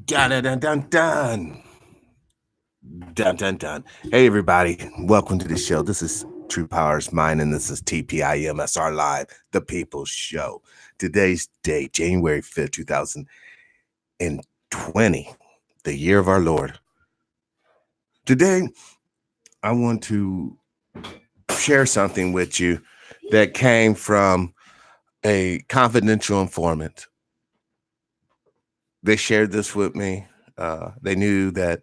Dun dun dun dun dun. Dun dun dun. Hey everybody, welcome to the show. This is True Powers Mine, and this is TPIM. That's our live, the People's Show. Today's date, January 5th, 2020, the year of our Lord. Today, I want to share something with you that came from a confidential informant. They shared this with me. They knew that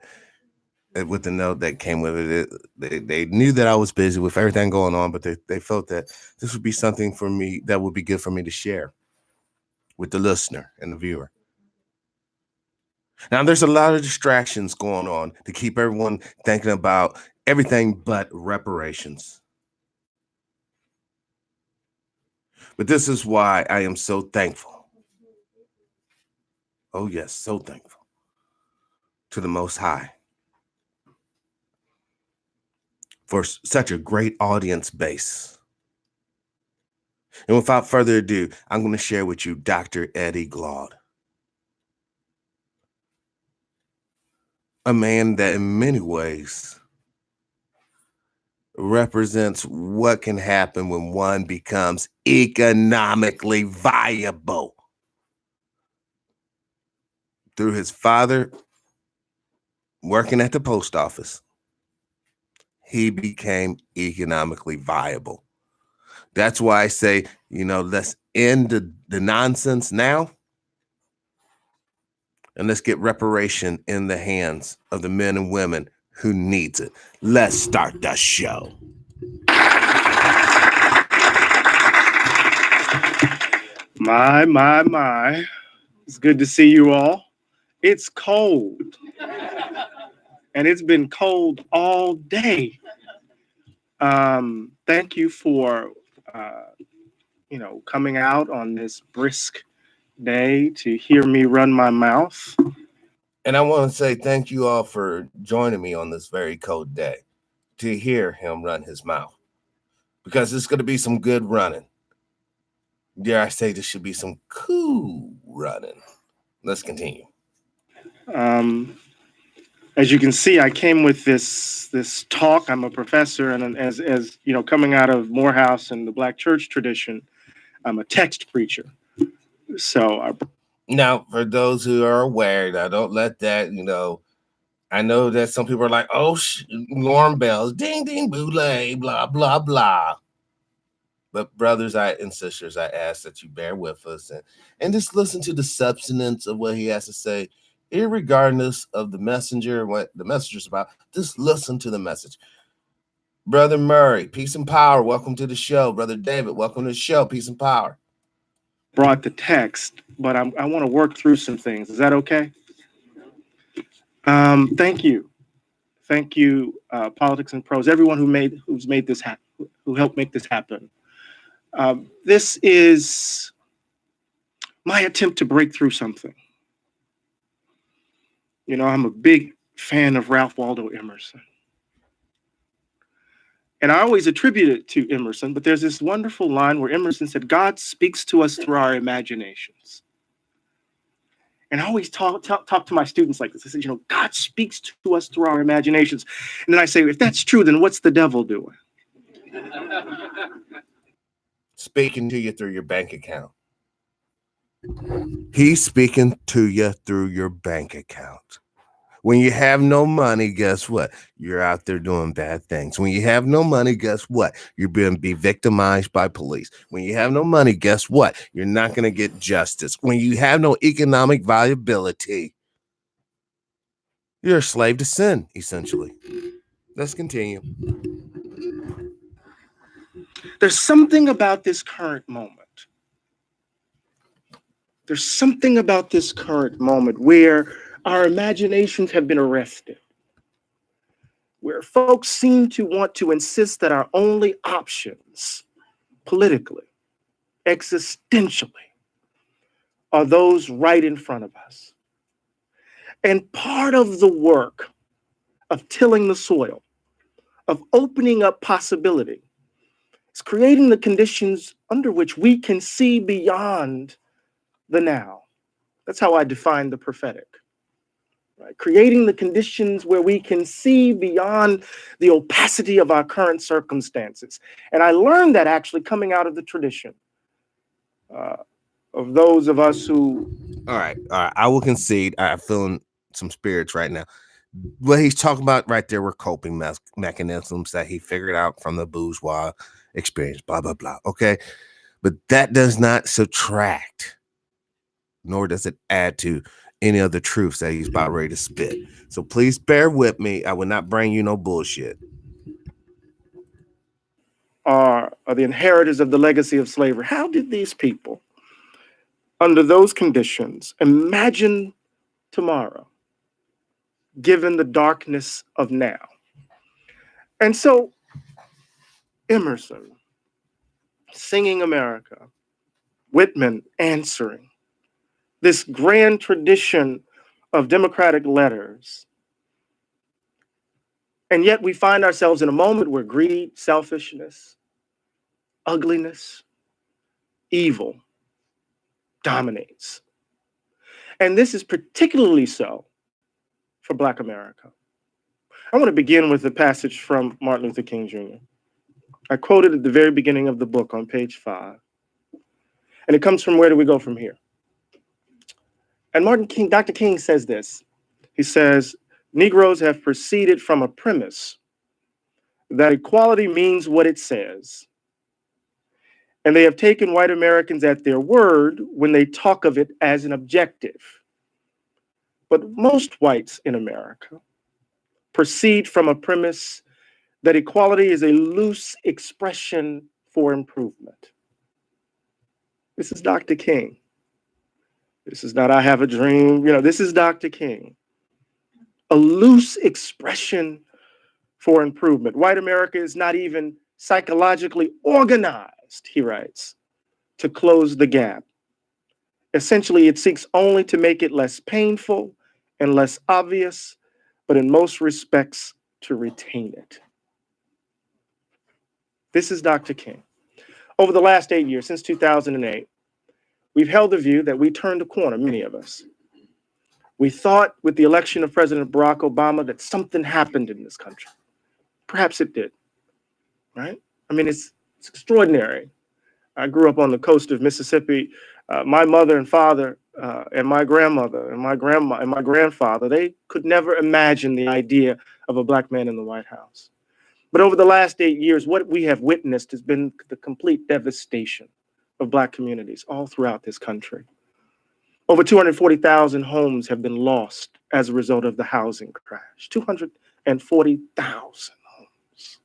with the note that came with they knew that I was busy with everything going on, but they felt that this would be something for me that would be good for me to share with the listener and the viewer. Now, there's a lot of distractions going on to keep everyone thinking about everything but reparations. But this is why I am so thankful. Oh, yes, so thankful to the Most High for such a great audience base. And without further ado, I'm going to share with you Dr. Eddie Claude, a man that in many ways represents what can happen when one becomes economically viable. Through his father working at the post office, he became economically viable. That's why I say, let's end the nonsense now and let's get reparation in the hands of the men and women who needs it. Let's start the show. My. It's good to see you all. It's cold. And it's been cold all day. Thank you for, coming out on this brisk day to hear me run my mouth. And I want to say thank you all for joining me on this very cold day to hear him run his mouth, because it's going to be some good running. Dare I say, this should be some cool running. Let's continue. Um, as you can see, I came with this talk. I'm a professor, and as you know, coming out of Morehouse and the Black church tradition, I'm a text preacher. So Now, for those who are aware, now don't let that, I know that some people are like, oh, alarm bells, ding, ding, boule, blah, blah, blah. But brothers and sisters, I ask that you bear with us and just listen to the substance of what he has to say, irregardless of the messenger, what the messenger's about. Just listen to the message. Brother Murray, peace and power. Welcome to the show. Brother David, welcome to the show. Peace and power. brought the text, but I want to work through some things. Is that okay? Thank you. Thank you, Politics and Pros, everyone who's made this happen, who helped make this happen. This is my attempt to break through something. You know, I'm a big fan of Ralph Waldo Emerson. And I always attribute it to Emerson, but there's this wonderful line where Emerson said, God speaks to us through our imaginations. And I always talk to my students like this. I said, God speaks to us through our imaginations. And then I say, if that's true, then what's the devil doing? Speaking to you through your bank account. He's speaking to you through your bank account. When you have no money, guess what? You're out there doing bad things. When you have no money, guess what? You're being victimized by police. When you have no money, guess what? You're not going to get justice. When you have no economic viability, you're a slave to sin, essentially. Let's continue. There's something about this current moment. There's something about this current moment where our imaginations have been arrested, where folks seem to want to insist that our only options politically, existentially, are those right in front of us. And part of the work of tilling the soil, of opening up possibility, is creating the conditions under which we can see beyond the now. That's how I define the prophetic. right? Creating the conditions where we can see beyond the opacity of our current circumstances. And I learned that actually coming out of the tradition uh, of those of us who. All right, all right. I will concede. I'm feeling some spirits right now. What he's talking about right there were coping mechanisms that he figured out from the bourgeois experience. Blah blah blah. Okay, but that does not subtract, nor does it add to any of the truths that he's about ready to spit. So please bear with me. I will not bring you no bullshit. Are the inheritors of the legacy of slavery. How did these people, under those conditions, imagine tomorrow, given the darkness of now? And so, Emerson, singing America, Whitman answering, this grand tradition of democratic letters. And yet we find ourselves in a moment where greed, selfishness, ugliness, evil dominates. And this is particularly so for Black America. I want to begin with a passage from Martin Luther King Jr. I quoted at the very beginning of the book on page 5. And it comes from where do we go from here? And Dr. King says this. He says, Negroes have proceeded from a premise that equality means what it says. And they have taken white Americans at their word when they talk of it as an objective. But most whites in America proceed from a premise that equality is a loose expression for improvement. This is Dr. King. This is not I have a dream. This is Dr. King. A loose expression for improvement. White America is not even psychologically organized, he writes, to close the gap. Essentially, it seeks only to make it less painful and less obvious, but in most respects, to retain it. This is Dr. King. Over the last 8 years, since 2008, we've held the view that we turned a corner, many of us. We thought with the election of President Barack Obama that something happened in this country. Perhaps it did, right? I mean, it's extraordinary. I grew up on the coast of Mississippi. My mother and father and my grandmother and my grandma and my grandfather, they could never imagine the idea of a Black man in the White House. But over the last 8 years, what we have witnessed has been the complete devastation of Black communities all throughout this country. Over 240,000 homes have been lost as a result of the housing crash. 240,000 homes.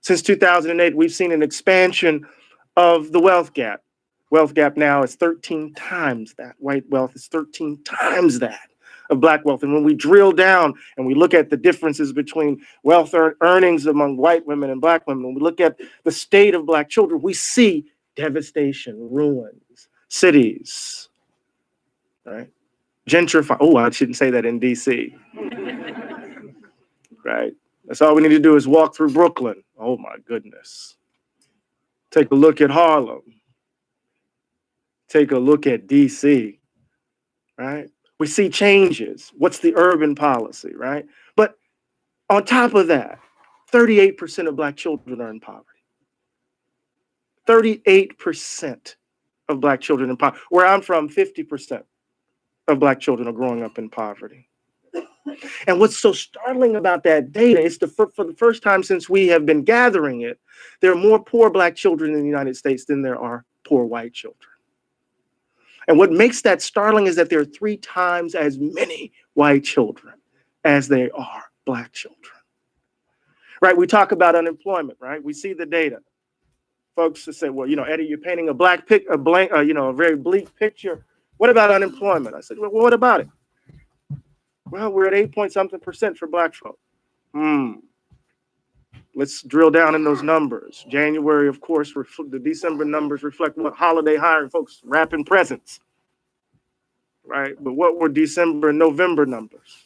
Since 2008, we've seen an expansion of the wealth gap. Wealth gap now is 13 times that. White wealth is 13 times that of Black wealth. And when we drill down and we look at the differences between wealth earnings among white women and Black women, when we look at the state of Black children, we see devastation, ruins, cities, right? Gentrify. Oh, I shouldn't say that in DC. Right? That's all we need to do is walk through Brooklyn. Oh my goodness. Take a look at Harlem. Take a look at DC, right? We see changes. What's the urban policy, right? But on top of that, 38% of Black children are in poverty. 38% of Black children in poverty. Where I'm from, 50% of Black children are growing up in poverty. And what's so startling about that data is for the first time since we have been gathering it, there are more poor Black children in the United States than there are poor white children. And what makes that startling is that there are 3 times as many white children as there are Black children. Right? We talk about unemployment, right? We see the data. Folks say, well, Eddie, you're painting a very bleak picture. What about unemployment? I said, well, what about it? Well, we're at 8-point-something% for Black folk. Let's drill down in those numbers. January, of course, the December numbers reflect what holiday hiring, folks wrapping presents, right? But what were December and November numbers?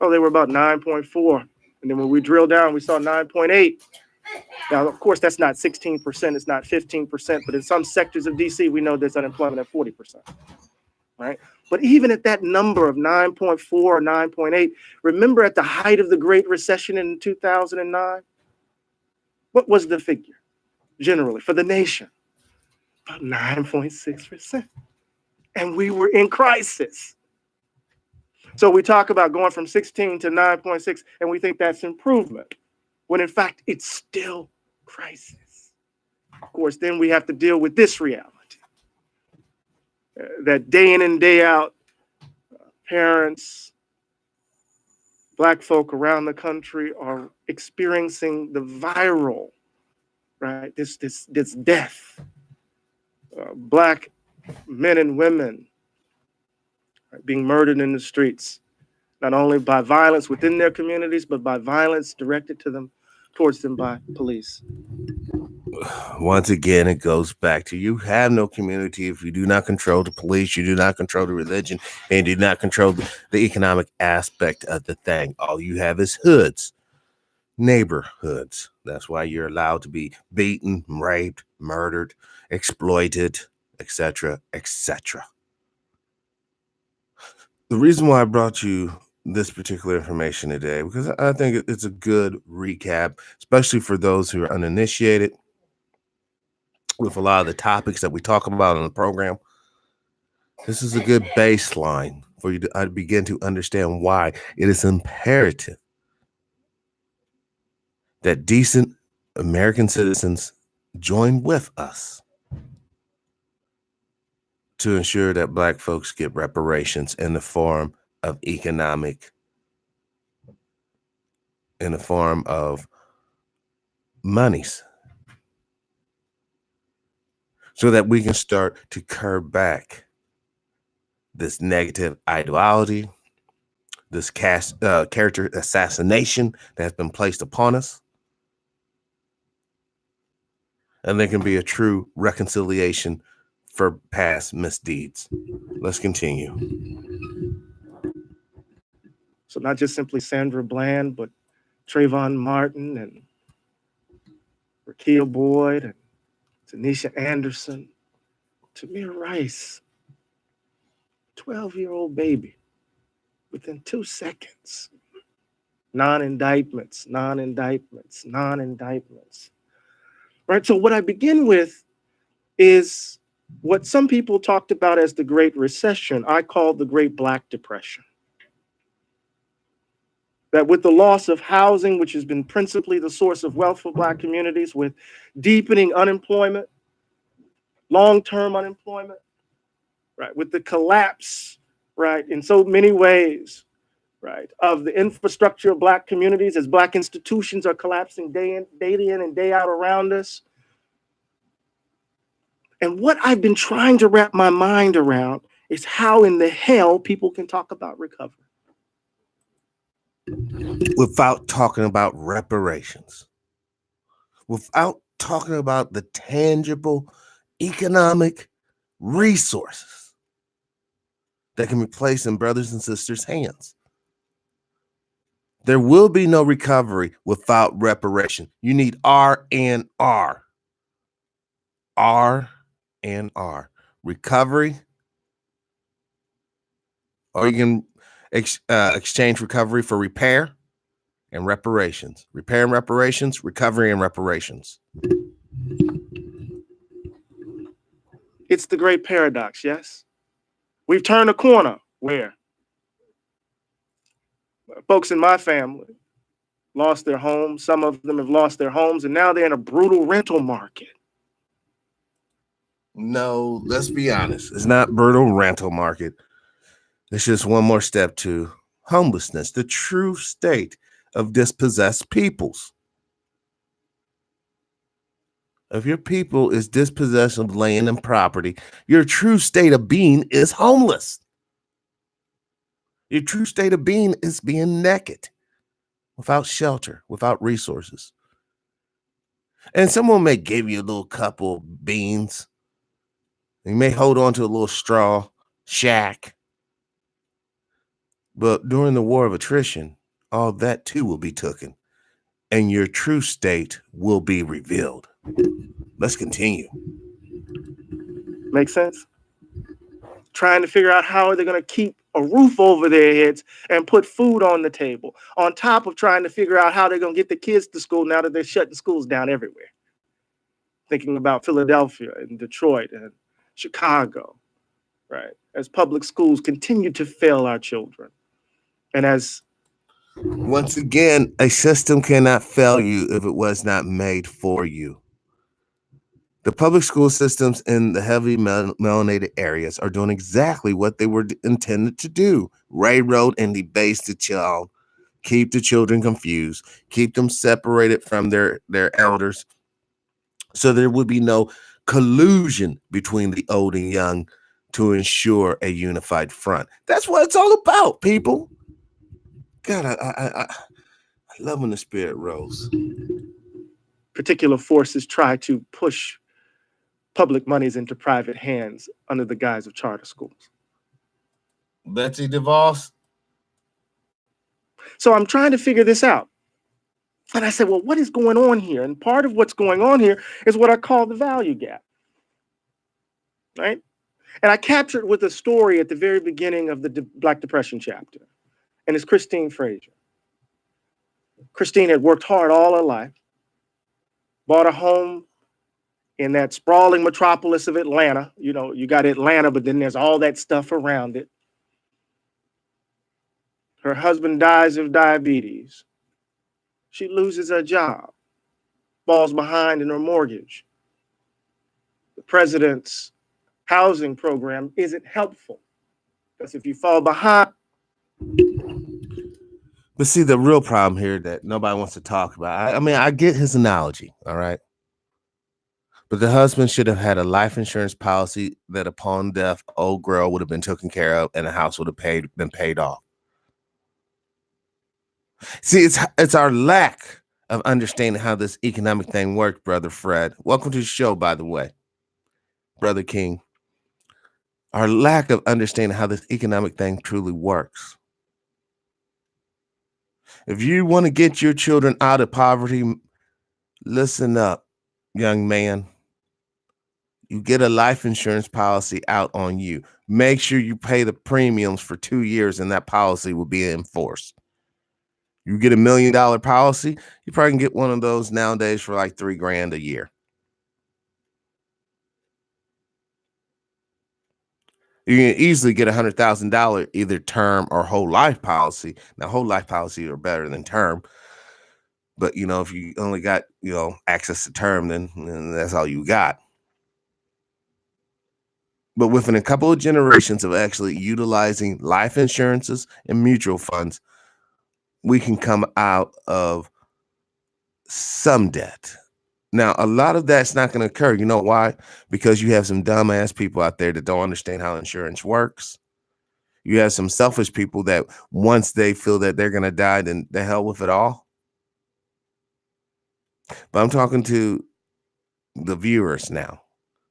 Oh, they were about 9.4. And then when we drill down, we saw 9.8. Now, of course, that's not 16%, it's not 15%, but in some sectors of DC, we know there's unemployment at 40%. right? But even at that number of 9.4 or 9.8, remember at the height of the Great Recession in 2009, what was the figure generally for the nation? About 9.6%. And we were in crisis. So we talk about going from 16 to 9.6, and we think that's improvement, when in fact it's still crisis. Of course, then we have to deal with this reality that day in and day out, parents, Black folk around the country are experiencing the viral, right? This death. Black men and women, right, being murdered in the streets, not only by violence within their communities, but by violence directed to them, towards them by police. Once again, it goes back to you have no community if you do not control the police, you do not control the religion, and do not control the economic aspect of the thing. All you have is hoods, neighborhoods. That's why you're allowed to be beaten, raped, murdered, exploited, etc., etc. The reason why I brought you this particular information today, because I think it's a good recap, especially for those who are uninitiated with a lot of the topics that we talk about on the program. This is a good baseline for you to begin to understand why it is imperative that decent American citizens join with us to ensure that Black folks get reparations in the form of economic, in the form of monies, so that we can start to curb back this negative ideology, this character assassination that has been placed upon us. And there can be a true reconciliation for past misdeeds. Let's continue. So not just simply Sandra Bland, but Trayvon Martin and Rakia Boyd and Tanisha Anderson, Tamir Rice, 12-year-old baby, within 2 seconds. Non-indictments, non-indictments, non-indictments. Right? So what I begin with is what some people talked about as the Great Recession, I call the Great Black Depression. That with the loss of housing, which has been principally the source of wealth for Black communities, with deepening unemployment, long-term unemployment, right, with the collapse, right, in so many ways, right, of the infrastructure of Black communities as Black institutions are collapsing day in and day out around us. And what I've been trying to wrap my mind around is how in the hell people can talk about recovery without talking about reparations, without talking about the tangible economic resources that can be placed in brothers and sisters' hands. There will be no recovery without reparation. You need R and R. R and R. Recovery, or you can exchange recovery for repair and reparations. Repair and reparations, recovery and reparations. It's the great paradox, yes? We've turned a corner where folks in my family lost their homes. Some of them have lost their homes, and now they're in a brutal rental market. No, let's be honest. It's not brutal rental market. It's just one more step to homelessness, the true state of dispossessed peoples. If your people is dispossessed of land and property, your true state of being is homeless. Your true state of being is being naked, without shelter, without resources. And someone may give you a little couple of beans. You may hold on to a little straw shack. But during the war of attrition, all that too will be taken, and your true state will be revealed. Let's continue. Make sense? trying to figure out how they're going to keep a roof over their heads and put food on the table, on top of trying to figure out how they're going to get the kids to school now that they're shutting schools down everywhere. Thinking about Philadelphia and Detroit and Chicago, right? As public schools continue to fail our children. And as once again, a system cannot fail you if it was not made for you. The public school systems in the heavily melanated areas are doing exactly what they were intended to do: railroad and debase the child, keep the children confused, keep them separated from their elders, so there would be no collusion between the old and young to ensure a unified front. That's what it's all about, people. God, I love when the spirit rolls. particular forces try to push public monies into private hands under the guise of charter schools. Betsy DeVos. So I'm trying to figure this out. And I said, well, what is going on here? And part of what's going on here is what I call the value gap, right? And I captured with a story at the very beginning of the Black Depression chapter. And it's Christine Frazier. Christine had worked hard all her life, bought a home in that sprawling metropolis of Atlanta. You know, you got Atlanta, but then there's all that stuff around it. Her husband dies of diabetes. She loses her job, falls behind in her mortgage. The president's housing program isn't helpful because if you fall behind. But see, the real problem here that nobody wants to talk about, I mean, I get his analogy, all right? But the husband should have had a life insurance policy that upon death, old girl would have been taken care of and the house would have been paid off. See, it's our lack of understanding how this economic thing works, Brother Fred. Welcome to the show, by the way, Brother King. Our lack of understanding how this economic thing truly works. If you want to get your children out of poverty, listen up, young man. You get a life insurance policy out on you. Make sure you pay the premiums for 2 years and that policy will be enforced. You get $1 million policy, you probably can get one of those nowadays for like $3,000 a year. You can easily get $100,000 either term or whole life policy. Now, whole life policies are better than term. But, you know, if you only got, access to term, then that's all you got. But within a couple of generations of actually utilizing life insurances and mutual funds, we can come out of some debt. Now, a lot of that's not going to occur. You know why? Because you have some dumbass people out there that don't understand how insurance works. You have some selfish people that once they feel that they're going to die, then the hell with it all. But I'm talking to the viewers now,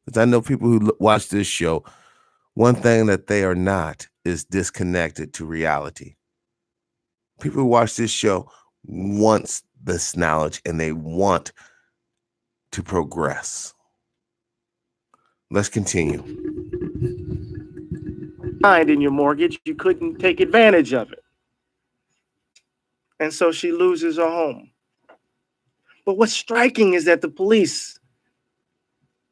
because I know people who watch this show, one thing that they are not is disconnected to reality. People who watch this show want this knowledge and they want to progress. Let's continue. In your mortgage, you couldn't take advantage of it. And so she loses her home. But what's striking is that the police,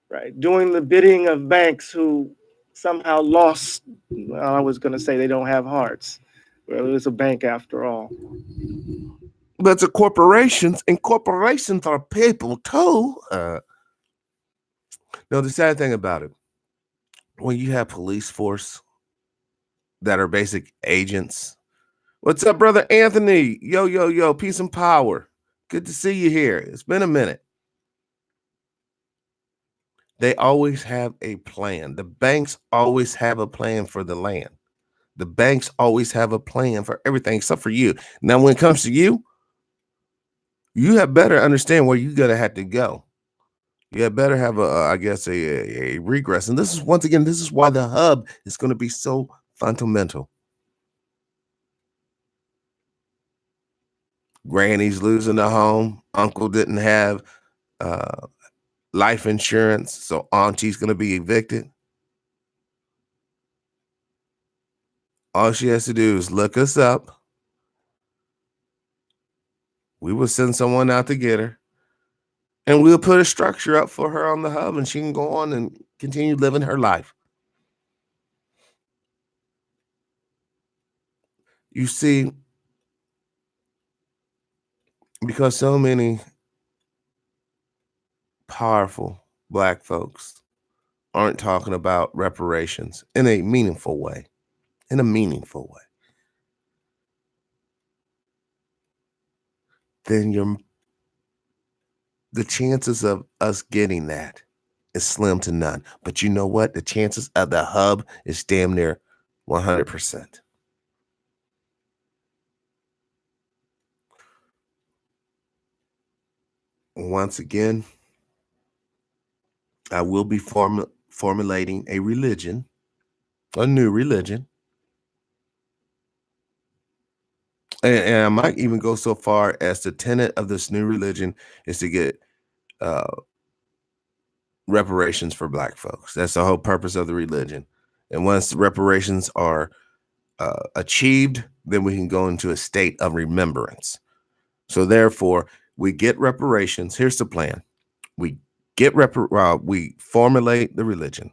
right, doing the bidding of banks who somehow lost, well, I was going to say they don't have hearts. Well, it was a bank after all. But it's a corporations, and corporations are people too. No, the sad thing about it, when you have police force that are basic agents. What's up, Brother Anthony? Yo, peace and power. Good to see you here. It's been a minute. They always have a plan. The banks always have a plan for the land. The banks always have a plan for everything except for you. Now, when it comes to you, you have better understand where you're going to have to go. You have better have a regress. And this is, once again, this is why the hub is going to be so fundamental. Granny's losing the home. Uncle didn't have life insurance, so auntie's going to be evicted. All she has to do is look us up. We will send someone out to get her. And we'll put a structure up for her on the hub and she can go on and continue living her life. You see, because so many powerful Black folks aren't talking about reparations in a meaningful way, then the chances of us getting that is slim to none. But you know what? The chances of the hub is damn near 100%. Once again, I will be formulating a religion, a new religion. And I might even go so far as the tenet of this new religion is to get uh, reparations for Black folks. That's the whole purpose of the religion. And once the reparations are achieved, then we can go into a state of remembrance. So therefore, we get reparations. Here's the plan: we we formulate the religion.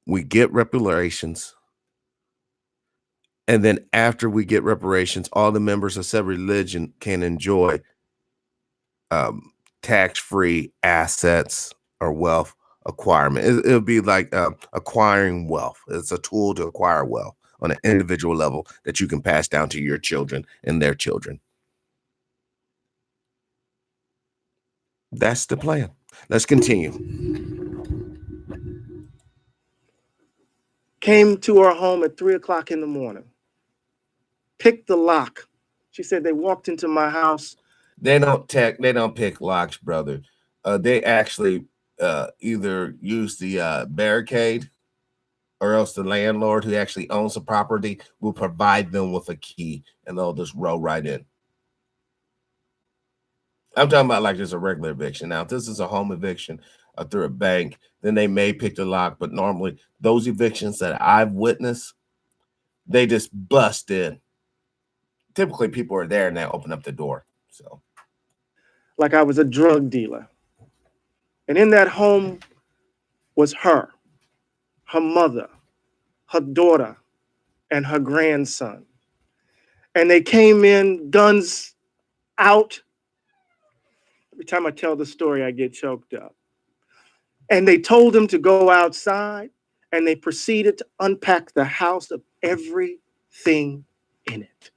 We get reparations, and then after we get reparations, all the members of said religion can enjoy tax-free assets or wealth acquirement. It'll be like acquiring wealth. It's a tool to acquire wealth on an individual level that you can pass down to your children and their children. That's the plan. Let's continue. Came to her home at 3 o'clock in the morning, picked the lock. She said they walked into my house. They don't pick locks, brother. They actually either use the barricade, or else the landlord who actually owns the property will provide them with a key and they'll just roll right in. I'm talking about like just a regular eviction. Now, if this is a home eviction through a bank, then they may pick the lock. But normally, those evictions that I've witnessed, they just bust in. Typically, people are there and they open up the door. So, like I was a drug dealer. And in that home was her mother, her daughter, and her grandson. And they came in, guns out. Every time I tell the story, I get choked up. And they told them to go outside, and they proceeded to unpack the house of everything in it.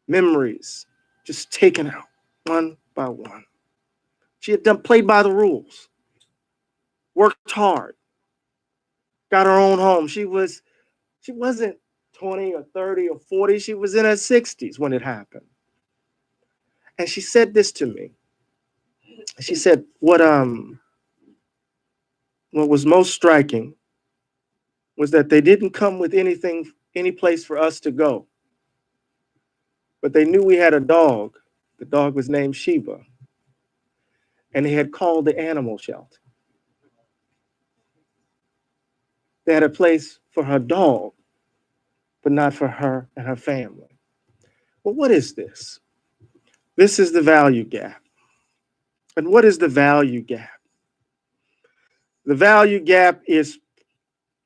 Memories just taken out one by one. She had played by the rules, worked hard, got her own home. She wasn't 20 or 30 or 40. She was in her 60s when it happened. And she said this to me. She said, what was most striking was that they didn't come with any place for us to go. But they knew we had a dog. The dog was named Sheba. And they had called the animal shelter. They had a place for her dog, but not for her and her family. Well, what is this? This is the value gap. And what is the value gap? The value gap is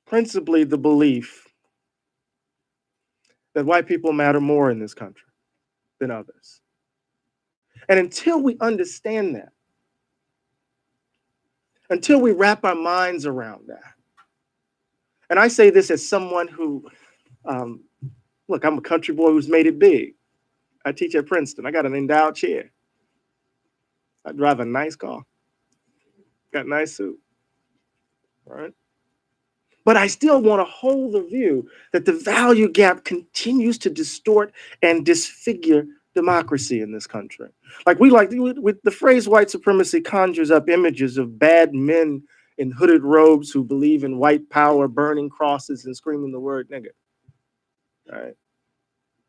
principally the belief that white people matter more in this country than others. And until we understand that, until we wrap our minds around that, and I say this as someone who, look, I'm a country boy who's made it big. I teach at Princeton. I got an endowed chair. I drive a nice car. Got a nice suit. All right. But I still want to hold the view that the value gap continues to distort and disfigure democracy in this country. With the phrase white supremacy conjures up images of bad men in hooded robes who believe in white power, burning crosses and screaming the word nigger. All right.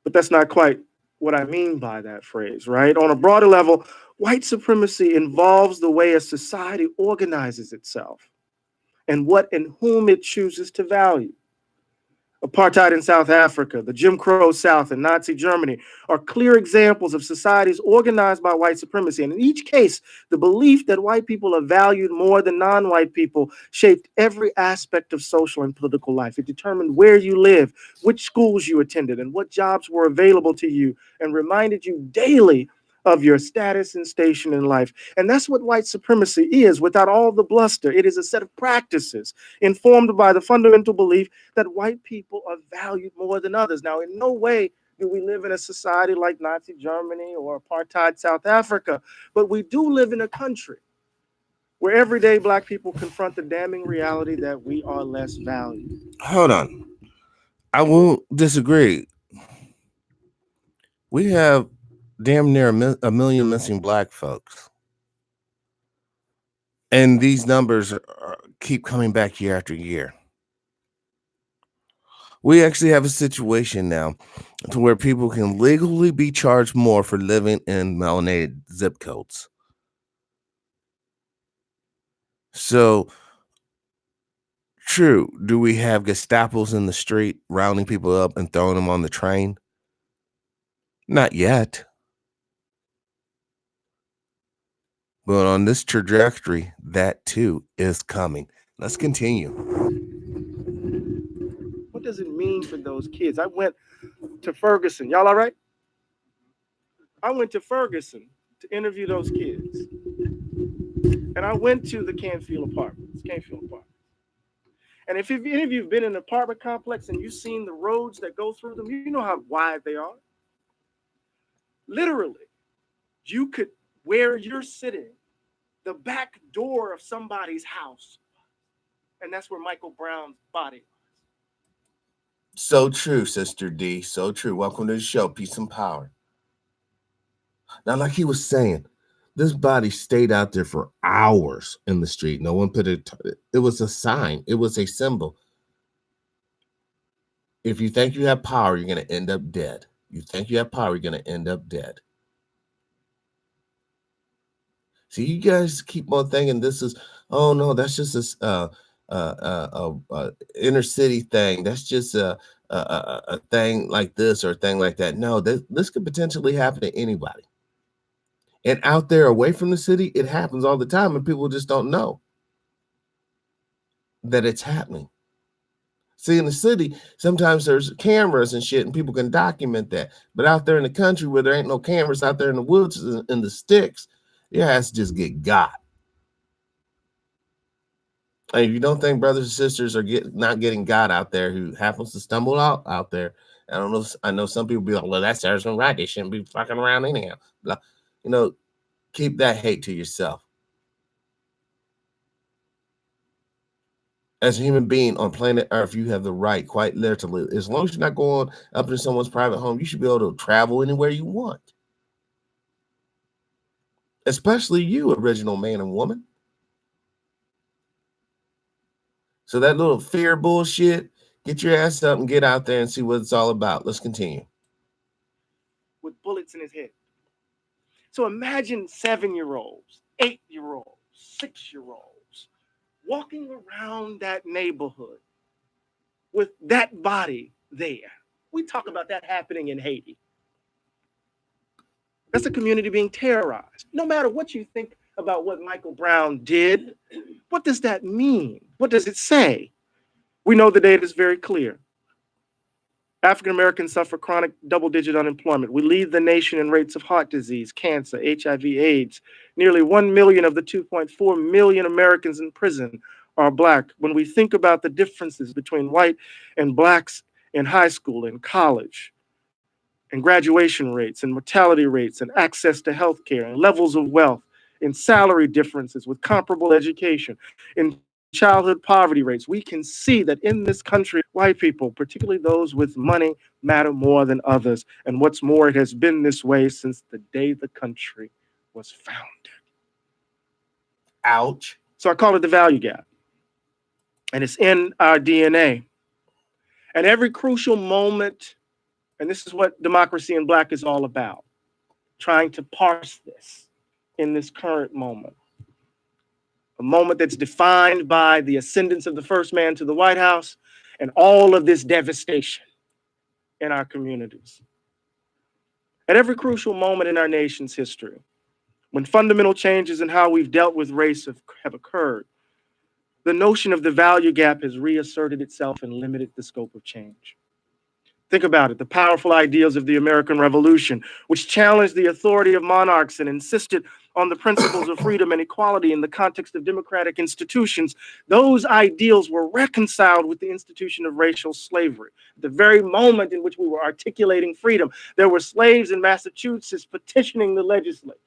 But that's not quite what I mean by that phrase, right? On a broader level, white supremacy involves the way a society organizes itself and what and whom it chooses to value. Apartheid in South Africa, the Jim Crow South, and Nazi Germany are clear examples of societies organized by white supremacy. And in each case, the belief that white people are valued more than non white people shaped every aspect of social and political life. It determined where you live, which schools you attended, and what jobs were available to you, and reminded you daily of your status and station in life. And that's what white supremacy is without all the bluster. It is a set of practices informed by the fundamental belief that white people are valued more than others. Now, in no way do we live in a society like Nazi Germany or apartheid South Africa, but we do live in a country where everyday Black people confront the damning reality that we are less valued. Hold on. I will disagree. We have damn near a million missing black folks. And these numbers keep coming back year after year. We actually have a situation now to where people can legally be charged more for living in melanated zip codes. So, true, do we have Gestapos in the street rounding people up and throwing them on the train? Not yet. But on this trajectory, that too is coming. Let's continue. What does it mean for those kids? I went to Ferguson. Y'all all right? I went to Ferguson to interview those kids. And I went to the Canfield Apartments. And if any of you have been in an apartment complex and you've seen the roads that go through them, you know how wide they are. Literally, you could, where you're sitting, the back door of somebody's house. And that's where Michael Brown's body was. So true, Sister D. So true. Welcome to the show. Peace and power. Now, like he was saying, this body stayed out there for hours in the street. No one put it. It was a sign. It was a symbol. If you think you have power, you're going to end up dead. You think you have power, you're going to end up dead. See, you guys keep on thinking this is, oh no, that's just this inner city thing. That's just a thing like this or a thing like that. No, this could potentially happen to anybody. And out there away from the city, it happens all the time, and people just don't know that it's happening. See, in the city, sometimes there's cameras and shit, and people can document that. But out there in the country where there ain't no cameras, out there in the woods, in the sticks, your ass just get got. And if you don't think brothers and sisters are not getting got out there who happens to stumble out there, I don't know. I know some people be like, well, that's Sarah's right. They shouldn't be fucking around anyhow. Blah. You know, keep that hate to yourself. As a human being on planet Earth, you have the right, quite literally, as long as you're not going up into someone's private home, you should be able to travel anywhere you want. Especially you, original man and woman. So that little fear bullshit, get your ass up and get out there and see what it's all about. Let's continue. With bullets in his head. So imagine 7-year-olds, 8-year-olds, 6-year-olds walking around that neighborhood with that body there. We talk about that happening in Haiti. That's a community being terrorized. No matter what you think about what Michael Brown did, what does that mean? What does it say? We know the data is very clear. African Americans suffer chronic double-digit unemployment. We lead the nation in rates of heart disease, cancer, HIV/AIDS. Nearly 1 million of the 2.4 million Americans in prison are Black. When we think about the differences between white and Blacks in high school and college, and graduation rates and mortality rates and access to health care and levels of wealth, in salary differences with comparable education, in childhood poverty rates, we can see that in this country, white people, particularly those with money, matter more than others. And what's more, it has been this way since the day the country was founded. Ouch. So I call it the value gap. And it's in our DNA. And every crucial moment, and this is what democracy in Black is all about, trying to parse this in this current moment. A moment that's defined by the ascendance of the first man to the White House and all of this devastation in our communities. At every crucial moment in our nation's history, when fundamental changes in how we've dealt with race have occurred, the notion of the value gap has reasserted itself and limited the scope of change. Think about it, the powerful ideals of the American Revolution, which challenged the authority of monarchs and insisted on the principles of freedom and equality in the context of democratic institutions, those ideals were reconciled with the institution of racial slavery. At the very moment in which we were articulating freedom, there were slaves in Massachusetts petitioning the legislature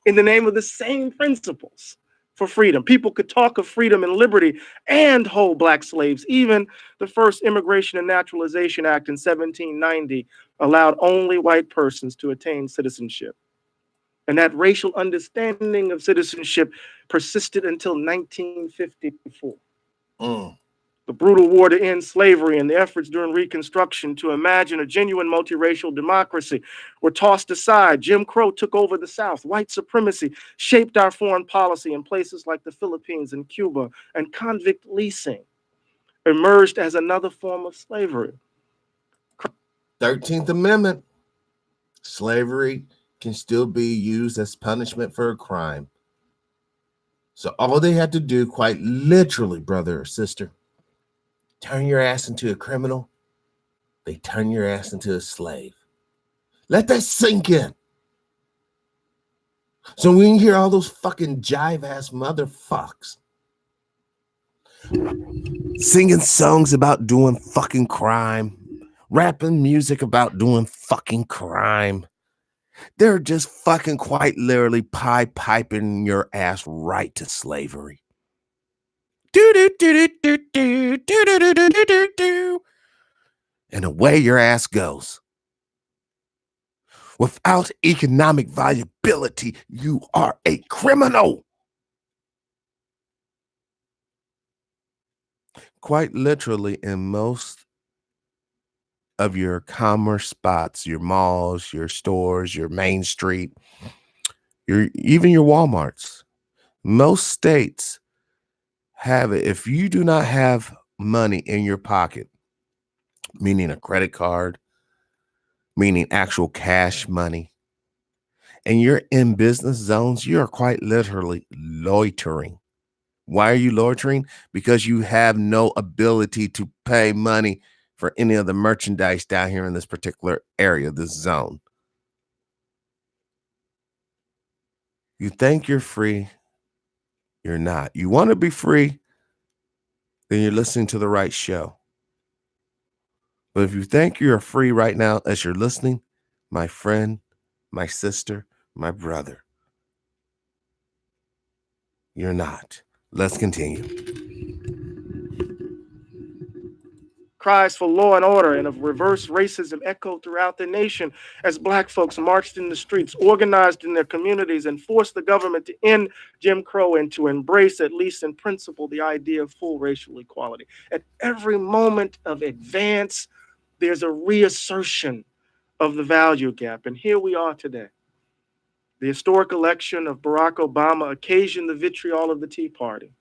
in the name of the same principles for freedom. People could talk of freedom and liberty and hold Black slaves. Even the first Immigration and Naturalization Act in 1790 allowed only white persons to attain citizenship. And that racial understanding of citizenship persisted until 1954. Mm. The brutal war to end slavery and the efforts during Reconstruction to imagine a genuine multiracial democracy were tossed aside. Jim Crow took over the South. White supremacy shaped our foreign policy in places like the Philippines and Cuba, and convict leasing emerged as another form of slavery. 13th Amendment. Slavery can still be used as punishment for a crime. So all they had to do, quite literally, brother or sister, turn your ass into a criminal, they turn your ass into a slave. Let that sink in. So when you hear all those fucking jive ass motherfucks singing songs about doing fucking crime, rapping music about doing fucking crime, they're just fucking quite literally piping your ass right to slavery. And away your ass goes. Without economic viability, you are a criminal. Quite literally, in most of your commerce spots, your malls, your stores, your Main Street, even your Walmarts, most states have it. If you do not have money in your pocket, meaning a credit card, meaning actual cash money, and you're in business zones, you are quite literally loitering. Why are you loitering? Because you have no ability to pay money for any of the merchandise down here in this particular area, this zone. You think you're free, you're not. You want to be free, then you're listening to the right show. But if you think you're free right now as you're listening, my friend, my sister, my brother, you're not. Let's continue. Cries for law and order and of reverse racism echoed throughout the nation as Black folks marched in the streets, organized in their communities, and forced the government to end Jim Crow and to embrace, at least in principle, the idea of full racial equality. At every moment of advance, there's a reassertion of the value gap. And here we are today. The historic election of Barack Obama occasioned the vitriol of the Tea Party.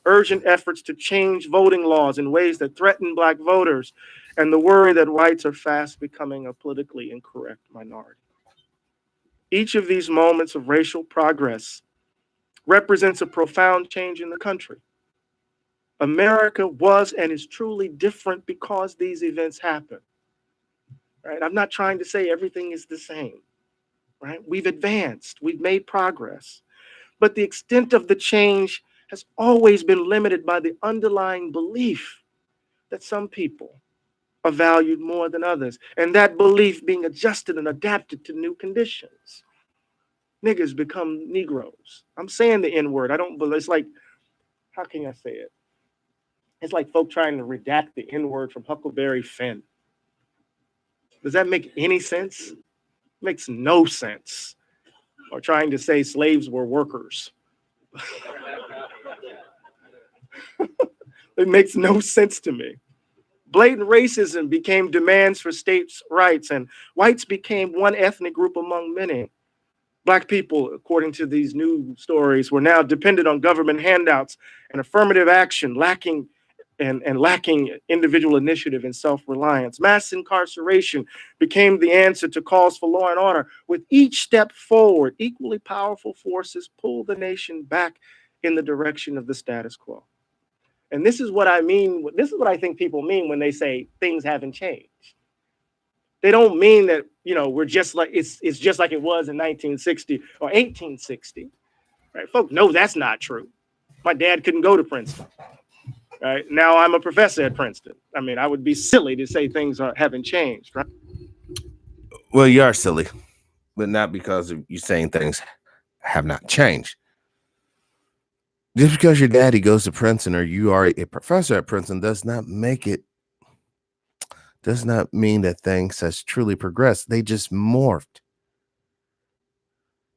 Urgent efforts to change voting laws in ways that threaten Black voters, and the worry that whites are fast becoming a politically incorrect minority. Each of these moments of racial progress represents a profound change in the country. America was and is truly different because these events happen. Right? I'm not trying to say everything is the same. Right? We've advanced, we've made progress, but the extent of the change has always been limited by the underlying belief that some people are valued more than others, and that belief being adjusted and adapted to new conditions. Niggas become Negroes. I'm saying the N word. I don't, but it's like, how can I say it? It's like folk trying to redact the N word from Huckleberry Finn. Does that make any sense? It makes no sense. Or trying to say slaves were workers. It makes no sense to me. Blatant racism became demands for states' rights, and whites became one ethnic group among many. Black people, according to these new stories, were now dependent on government handouts and affirmative action, lacking and lacking individual initiative and self-reliance. Mass incarceration became the answer to calls for law and order. With each step forward, equally powerful forces pull the nation back in the direction of the status quo. And this is what I mean. This is what I think people mean when they say things haven't changed. They don't mean that, we're just like it's just like it was in 1960 or 1860. Right? Folks know that's not true. My dad couldn't go to Princeton. Right? Now I'm a professor at Princeton. I mean, I would be silly to say things haven't changed, right? Well, you are silly, but not because of you saying things have not changed. Just because your daddy goes to Princeton or you are a professor at Princeton does not mean that things has truly progressed. They just morphed.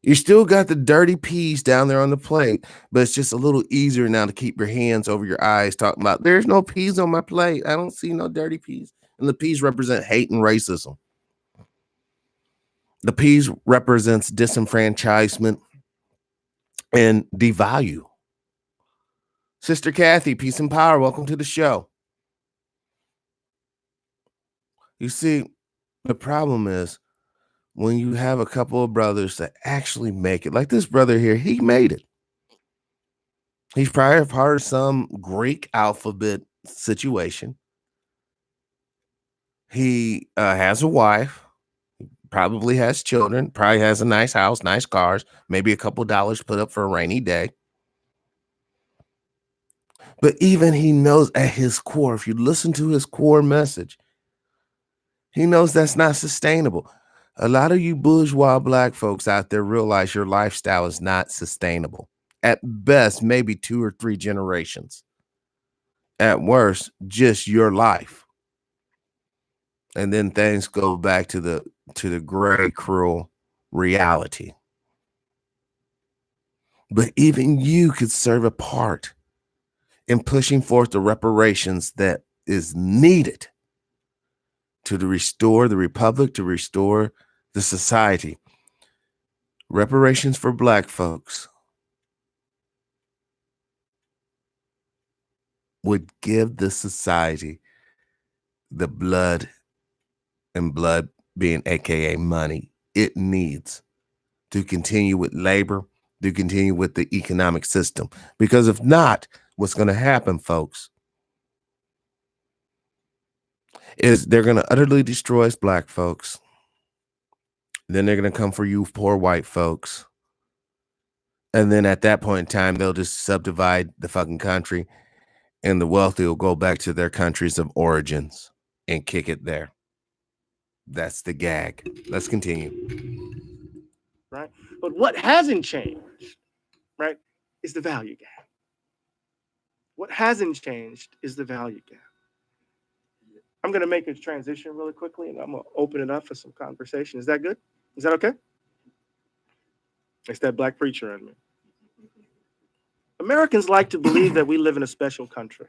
You still got the dirty peas down there on the plate, but it's just a little easier now to keep your hands over your eyes talking about there's no peas on my plate. I don't see no dirty peas. And the peas represent hate and racism. The peas represents disenfranchisement and devalue. Sister Kathy, peace and power. Welcome to the show. You see, the problem is when you have a couple of brothers that actually make it, like this brother here, he made it. He's probably part of some Greek alphabet situation. He has a wife, probably has children, probably has a nice house, nice cars, maybe a couple dollars put up for a rainy day. But even he knows at his core, if you listen to his core message, he knows that's not sustainable. A lot of you bourgeois black folks out there realize your lifestyle is not sustainable. At best, maybe 2 or 3 generations. At worst, just your life. And then things go back to the gray, cruel reality. But even you could serve a part in pushing forth the reparations that is needed to restore the republic, to restore the society. Reparations for black folks would give the society the blood, and blood being AKA money, it needs to continue with labor, to continue with the economic system. Because if not, what's going to happen, folks, is they're going to utterly destroy us black folks. Then they're going to come for you poor white folks. And then at that point in time, they'll just subdivide the fucking country, and the wealthy will go back to their countries of origins and kick it there. That's the gag. Let's continue. Right? But what hasn't changed, right, is the value gap. What hasn't changed is the value gap. I'm going to make a transition really quickly, and I'm going to open it up for some conversation. Is that good? Is that okay? It's that black preacher in me. Americans like to believe that we live in a special country,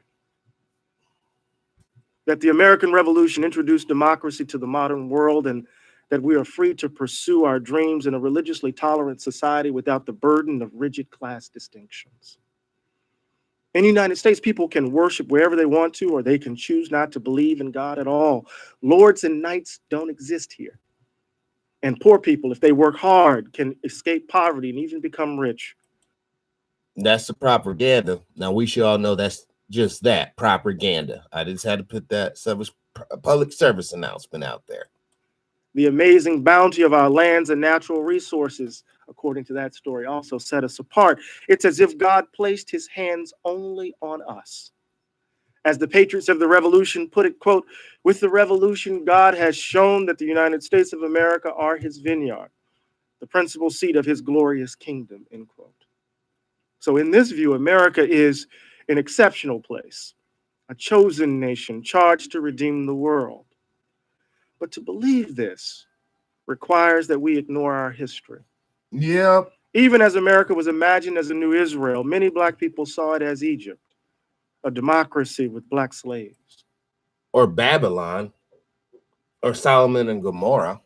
that the American Revolution introduced democracy to the modern world, and that we are free to pursue our dreams in a religiously tolerant society without the burden of rigid class distinctions. In the United States, people can worship wherever they want to, or they can choose not to believe in God at all. Lords and knights don't exist here. And poor people, if they work hard, can escape poverty and even become rich. That's the propaganda. Now, we should all know that's just that, propaganda. I just had to put that public service announcement out there. The amazing bounty of our lands and natural resources, according to that story, also set us apart. It's as if God placed his hands only on us. As the patriots of the revolution put it, quote, with the revolution, God has shown that the United States of America are his vineyard, the principal seat of his glorious kingdom, end quote. So in this view, America is an exceptional place, a chosen nation charged to redeem the world. But to believe this requires that we ignore our history. Yep. Even as America was imagined as a new Israel, many black people saw it as Egypt, a democracy with black slaves. Or Babylon, or Solomon and Gomorrah.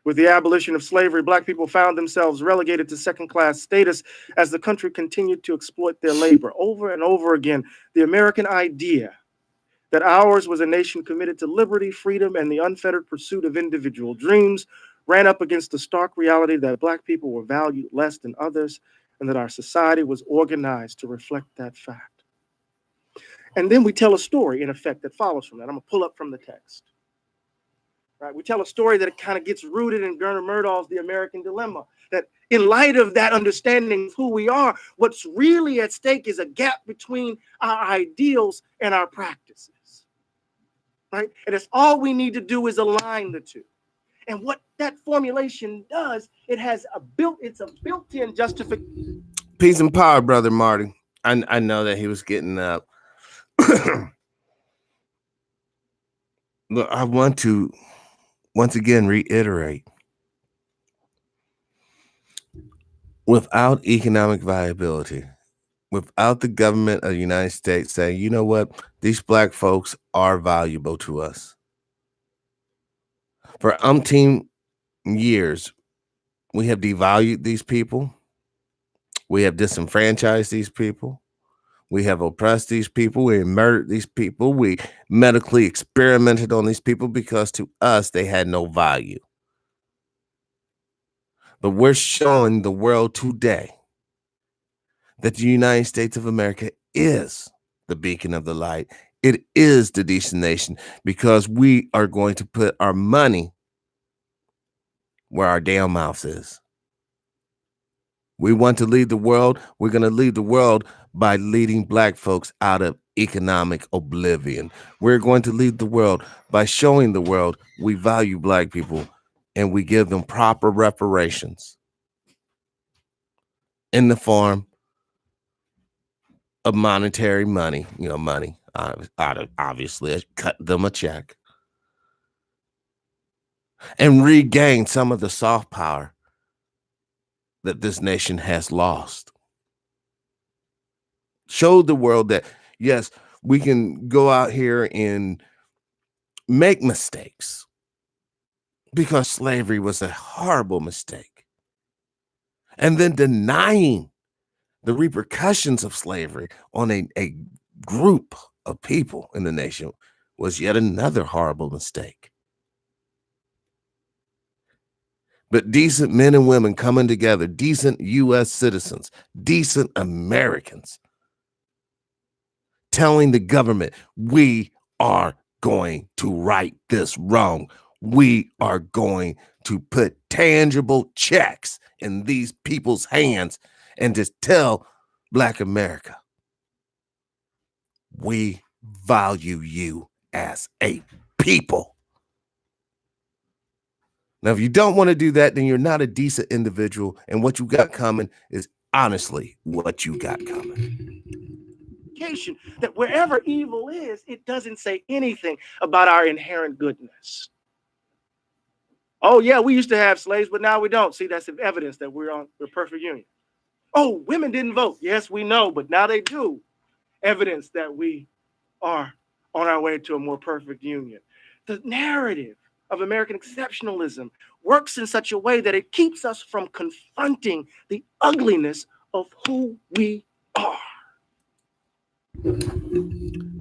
With the abolition of slavery, black people found themselves relegated to second class status as the country continued to exploit their labor. Over and over again, the American idea that ours was a nation committed to liberty, freedom, and the unfettered pursuit of individual dreams ran up against the stark reality that black people were valued less than others and that our society was organized to reflect that fact. And then we tell a story, in effect, that follows from that. I'm going to pull up from the text. Right? We tell a story that kind of gets rooted in Gernot Myrdal's The American Dilemma. That in light of that understanding of who we are, what's really at stake is a gap between our ideals and our practices. Right? And it's all we need to do is align the two. And what that formulation does, it's a built-in justification. Peace and power, brother Marty. I know that he was getting up. Look, I want to once again reiterate, without economic viability, without the government of the United States saying, you know what, these black folks are valuable to us. For umpteen years, we have devalued these people. We have disenfranchised these people. We have oppressed these people. We murdered these people. We medically experimented on these people because to us, they had no value. But we're showing the world today that the United States of America is the beacon of the light. It is the decent nation because we are going to put our money where our damn mouth is. We want to lead the world. We're going to lead the world by leading black folks out of economic oblivion. We're going to lead the world by showing the world we value black people and we give them proper reparations in the form of monetary money, money, obviously, cut them a check and regain some of the soft power that this nation has lost. Show the world that, yes, we can go out here and make mistakes because slavery was a horrible mistake. And then denying the repercussions of slavery on a group of people in the nation was yet another horrible mistake. But decent men and women coming together, decent U.S. citizens, decent Americans, telling the government, we are going to right this wrong. We are going to put tangible checks in these people's hands and just tell Black America, we value you as a people. Now, if you don't want to do that, then you're not a decent individual. And what you got coming is honestly what you got coming. That wherever evil is, it doesn't say anything about our inherent goodness. Oh, yeah, we used to have slaves, but now we don't. See, that's evidence that we're perfect union. Oh, women didn't vote. Yes, we know, but now they do. Evidence that we are on our way to a more perfect union. The narrative of American exceptionalism works in such a way that it keeps us from confronting the ugliness of who we are.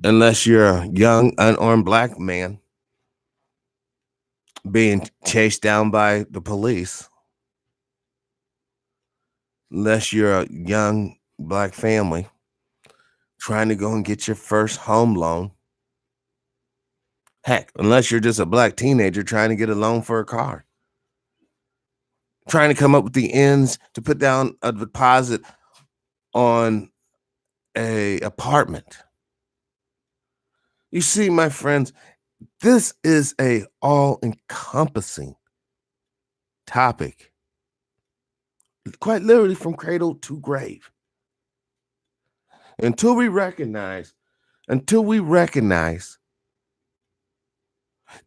Unless you're a young, unarmed Black man being chased down by the police, unless you're a young Black family trying to go and get your first home loan, heck, unless you're just a Black teenager trying to get a loan for a car, trying to come up with the ends to put down a deposit on a apartment. You see, my friends, this is a all-encompassing topic, quite literally from cradle to grave. Until we recognize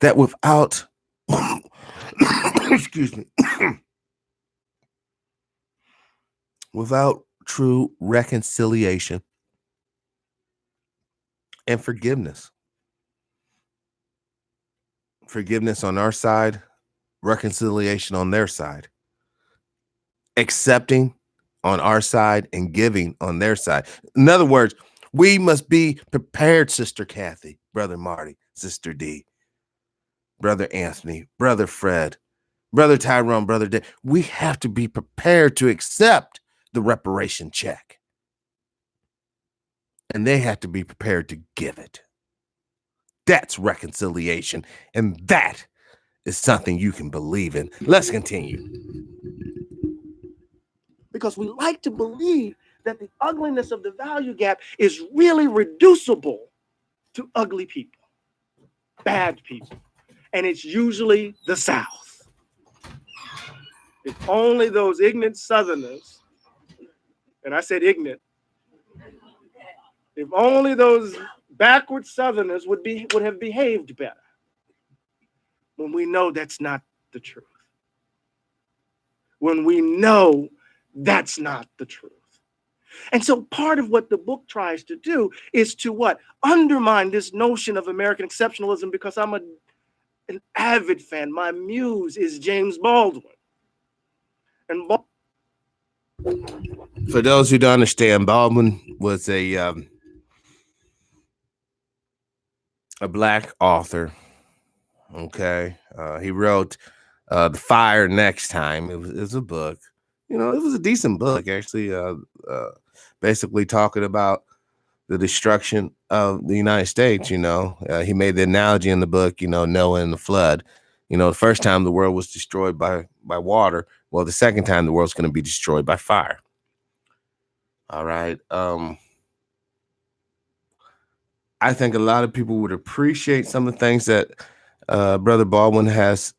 that without excuse me, without true reconciliation and forgiveness on our side reconciliation on their side, accepting on our side, and giving on their side. In other words, we must be prepared, Sister Kathy, Brother Marty, Sister D, Brother Anthony, Brother Fred, Brother Tyrone, Brother Dave. We have to be prepared to accept the reparation check. And they have to be prepared to give it. That's reconciliation. And that is something you can believe in. Let's continue. Because we like to believe that the ugliness of the value gap is really reducible to ugly people, bad people. And it's usually the South. If only those ignorant Southerners, and I said ignorant, if only those backward Southerners would have behaved better, when we know that's not the truth. When we know that's not the truth. And so part of what the book tries to do is to what? Undermine this notion of American exceptionalism, because I'm an avid fan. My muse is James Baldwin. And for those who don't understand, Baldwin was a Black author. Okay, he wrote "The Fire Next Time." It was a book. You know, it was a decent book actually. Basically talking about the destruction of the United States. You know, he made the analogy in the book. You know, Noah and the flood. You know, the first time the world was destroyed by water. Well, the second time the world's going to be destroyed by fire. All right. I think a lot of people would appreciate some of the things that Brother Baldwin has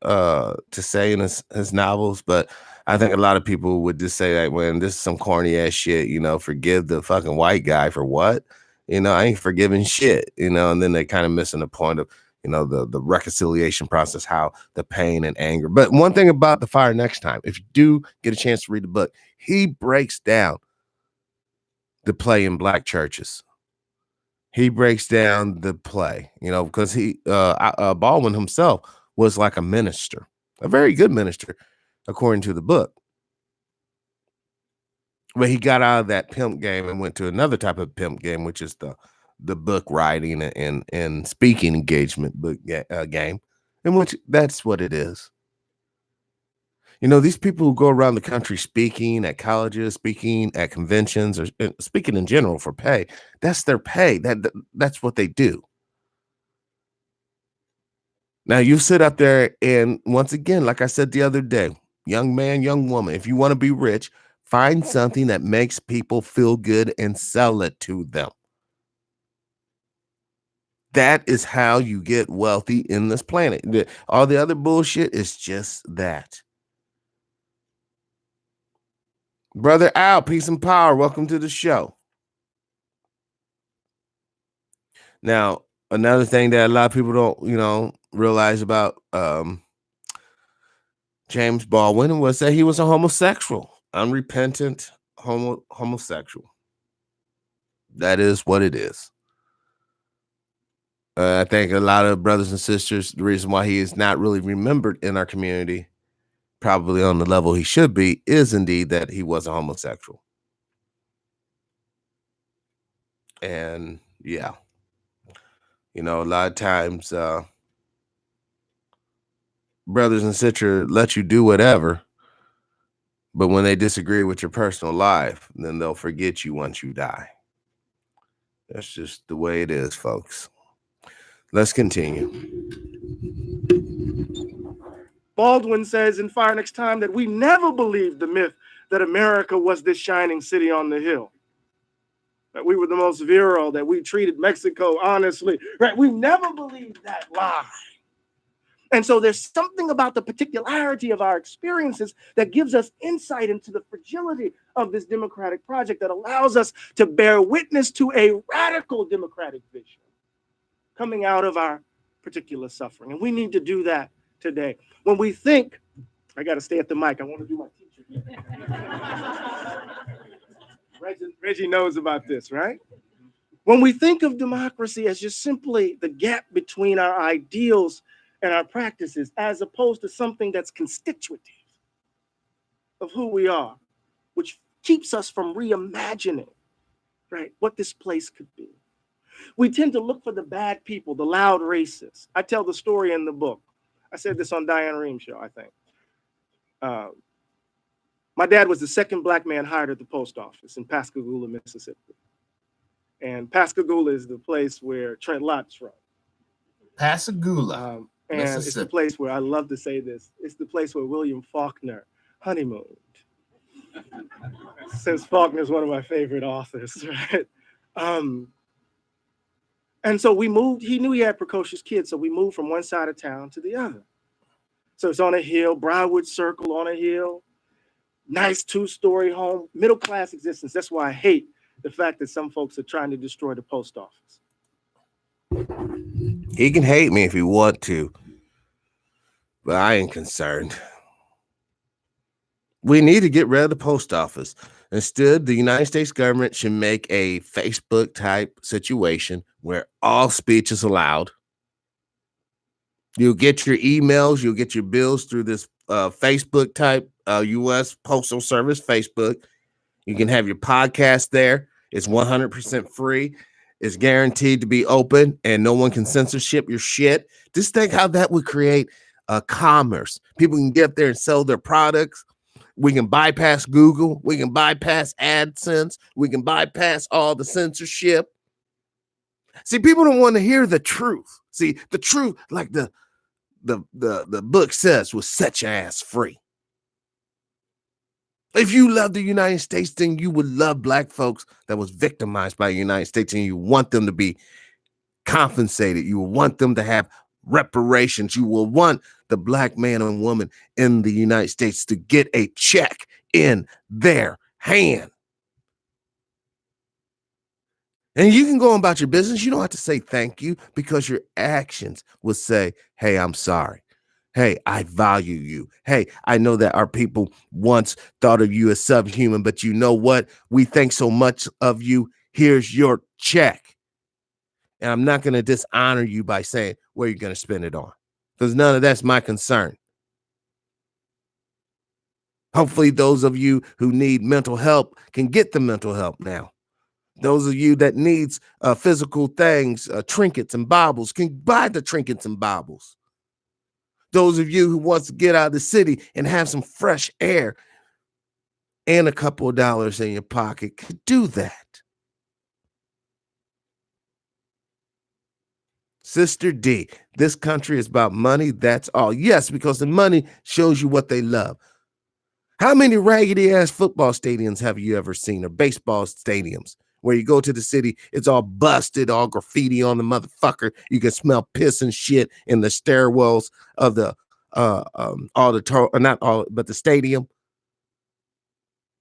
to say in his novels, but I think a lot of people would just say that, when this is some corny ass shit, you know, forgive the fucking white guy for what? You know, I ain't forgiving shit, you know, and then they kind of missing the point of, you know, the reconciliation process, how the pain and anger. But one thing about The Fire Next Time, if you do get a chance to read the book, he breaks down the play in Black churches. He breaks down the play, you know, because Baldwin himself was like a minister, a very good minister, according to the book. But he got out of that pimp game and went to another type of pimp game, which is the book writing and speaking engagement book game, in which that's what it is. You know, these people who go around the country speaking at colleges, speaking at conventions, or speaking in general for pay, that's their pay. That's what they do. Now you sit up there and, once again, like I said the other day, young man, young woman, if you want to be rich, find something that makes people feel good and sell it to them. That is how you get wealthy in this planet. All the other bullshit is just that. Brother Al, peace and power. Welcome to the show. Now, another thing that a lot of people don't, you know, realize about James Baldwin was that he was a homosexual, unrepentant homosexual. That is what it is. I think a lot of brothers and sisters, the reason why he is not really remembered in our community, probably on the level he should be, is indeed that he was a homosexual. And yeah, you know, a lot of times brothers and sisters let you do whatever, but when they disagree with your personal life, then they'll forget you once you die. That's just the way it is, folks. Let's continue. Baldwin says in Fire Next Time that we never believed the myth that America was this shining city on the hill, that we were the most virile, that we treated Mexico honestly, right? We never believed that lie. And so there's something about the particularity of our experiences that gives us insight into the fragility of this democratic project, that allows us to bear witness to a radical democratic vision coming out of our particular suffering. And we need to do that today. When we think, I got to stay at the mic. I want to do my teacher here. Reggie knows about this, right? When we think of democracy as just simply the gap between our ideals and our practices as opposed to something that's constitutive of who we are, which keeps us from reimagining, right, what this place could be. We tend to look for the bad people, the loud racists. I tell the story in the book. I said this on Diane Reem's show, I think. Uh, my dad was the second black man hired at the post office in Pascagoula, Mississippi. And Pascagoula is the place where Trent Lott's from. Pascagoula, And it's the Mississippi. place where, I love to say this, it's the place where William Faulkner honeymooned. Since Faulkner is one of my favorite authors, right? Um, and so we moved, he knew he had precocious kids, so we moved from one side of town to the other. So it's on a hill, Briarwood Circle on a hill, nice two-story home, middle-class existence. That's why I hate the fact that some folks are trying to destroy the post office. He can hate me if he want to, but I ain't concerned. We need to get rid of the post office. Instead, the United States government should make a Facebook type situation where all speech is allowed. You'll get your emails, you'll get your bills through this Facebook type U.S. Postal Service Facebook. You can have your podcast there. It's 100% free. It's guaranteed to be open, and no one can censorship your shit. Just think how that would create commerce. People can get there and sell their products. We can bypass Google. We can bypass AdSense. We can bypass all the censorship. See, people don't want to hear the truth. See, the truth, like the book says, will set your ass free. If you love the United States, then you would love black folks that was victimized by the United States, and you want them to be compensated. You will want them to have reparations. You will want the black man and woman in the United States to get a check in their hand. And you can go on about your business. You don't have to say thank you, because your actions will say, hey, I'm sorry. Hey, I value you. Hey, I know that our people once thought of you as subhuman, but you know what? We think so much of you. Here's your check. And I'm not going to dishonor you by saying where you're going to spend it on, because none of that's my concern. Hopefully, those of you who need mental help can get the mental help now. Those of you that needs physical things, trinkets and baubles, can buy the trinkets and baubles. Those of you who wants to get out of the city and have some fresh air and a couple of dollars in your pocket could do that. Sister D, this country is about money. That's all. Yes, because the money shows you what they love. How many raggedy ass football stadiums have you ever seen, or baseball stadiums where you go to the city, it's all busted, all graffiti on the motherfucker. You can smell piss and shit in the stairwells of the auditorium, not all, but the stadium.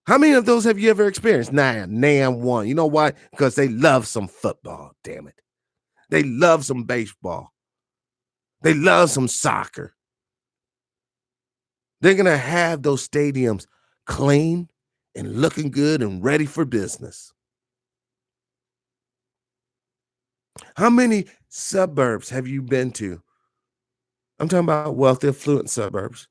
How many of those have you ever experienced? Nam one. You know why? Because they love some football, damn it. They love some baseball. They love some soccer. They're going to have those stadiums clean and looking good and ready for business. How many suburbs have you been to? I'm talking about wealthy, affluent suburbs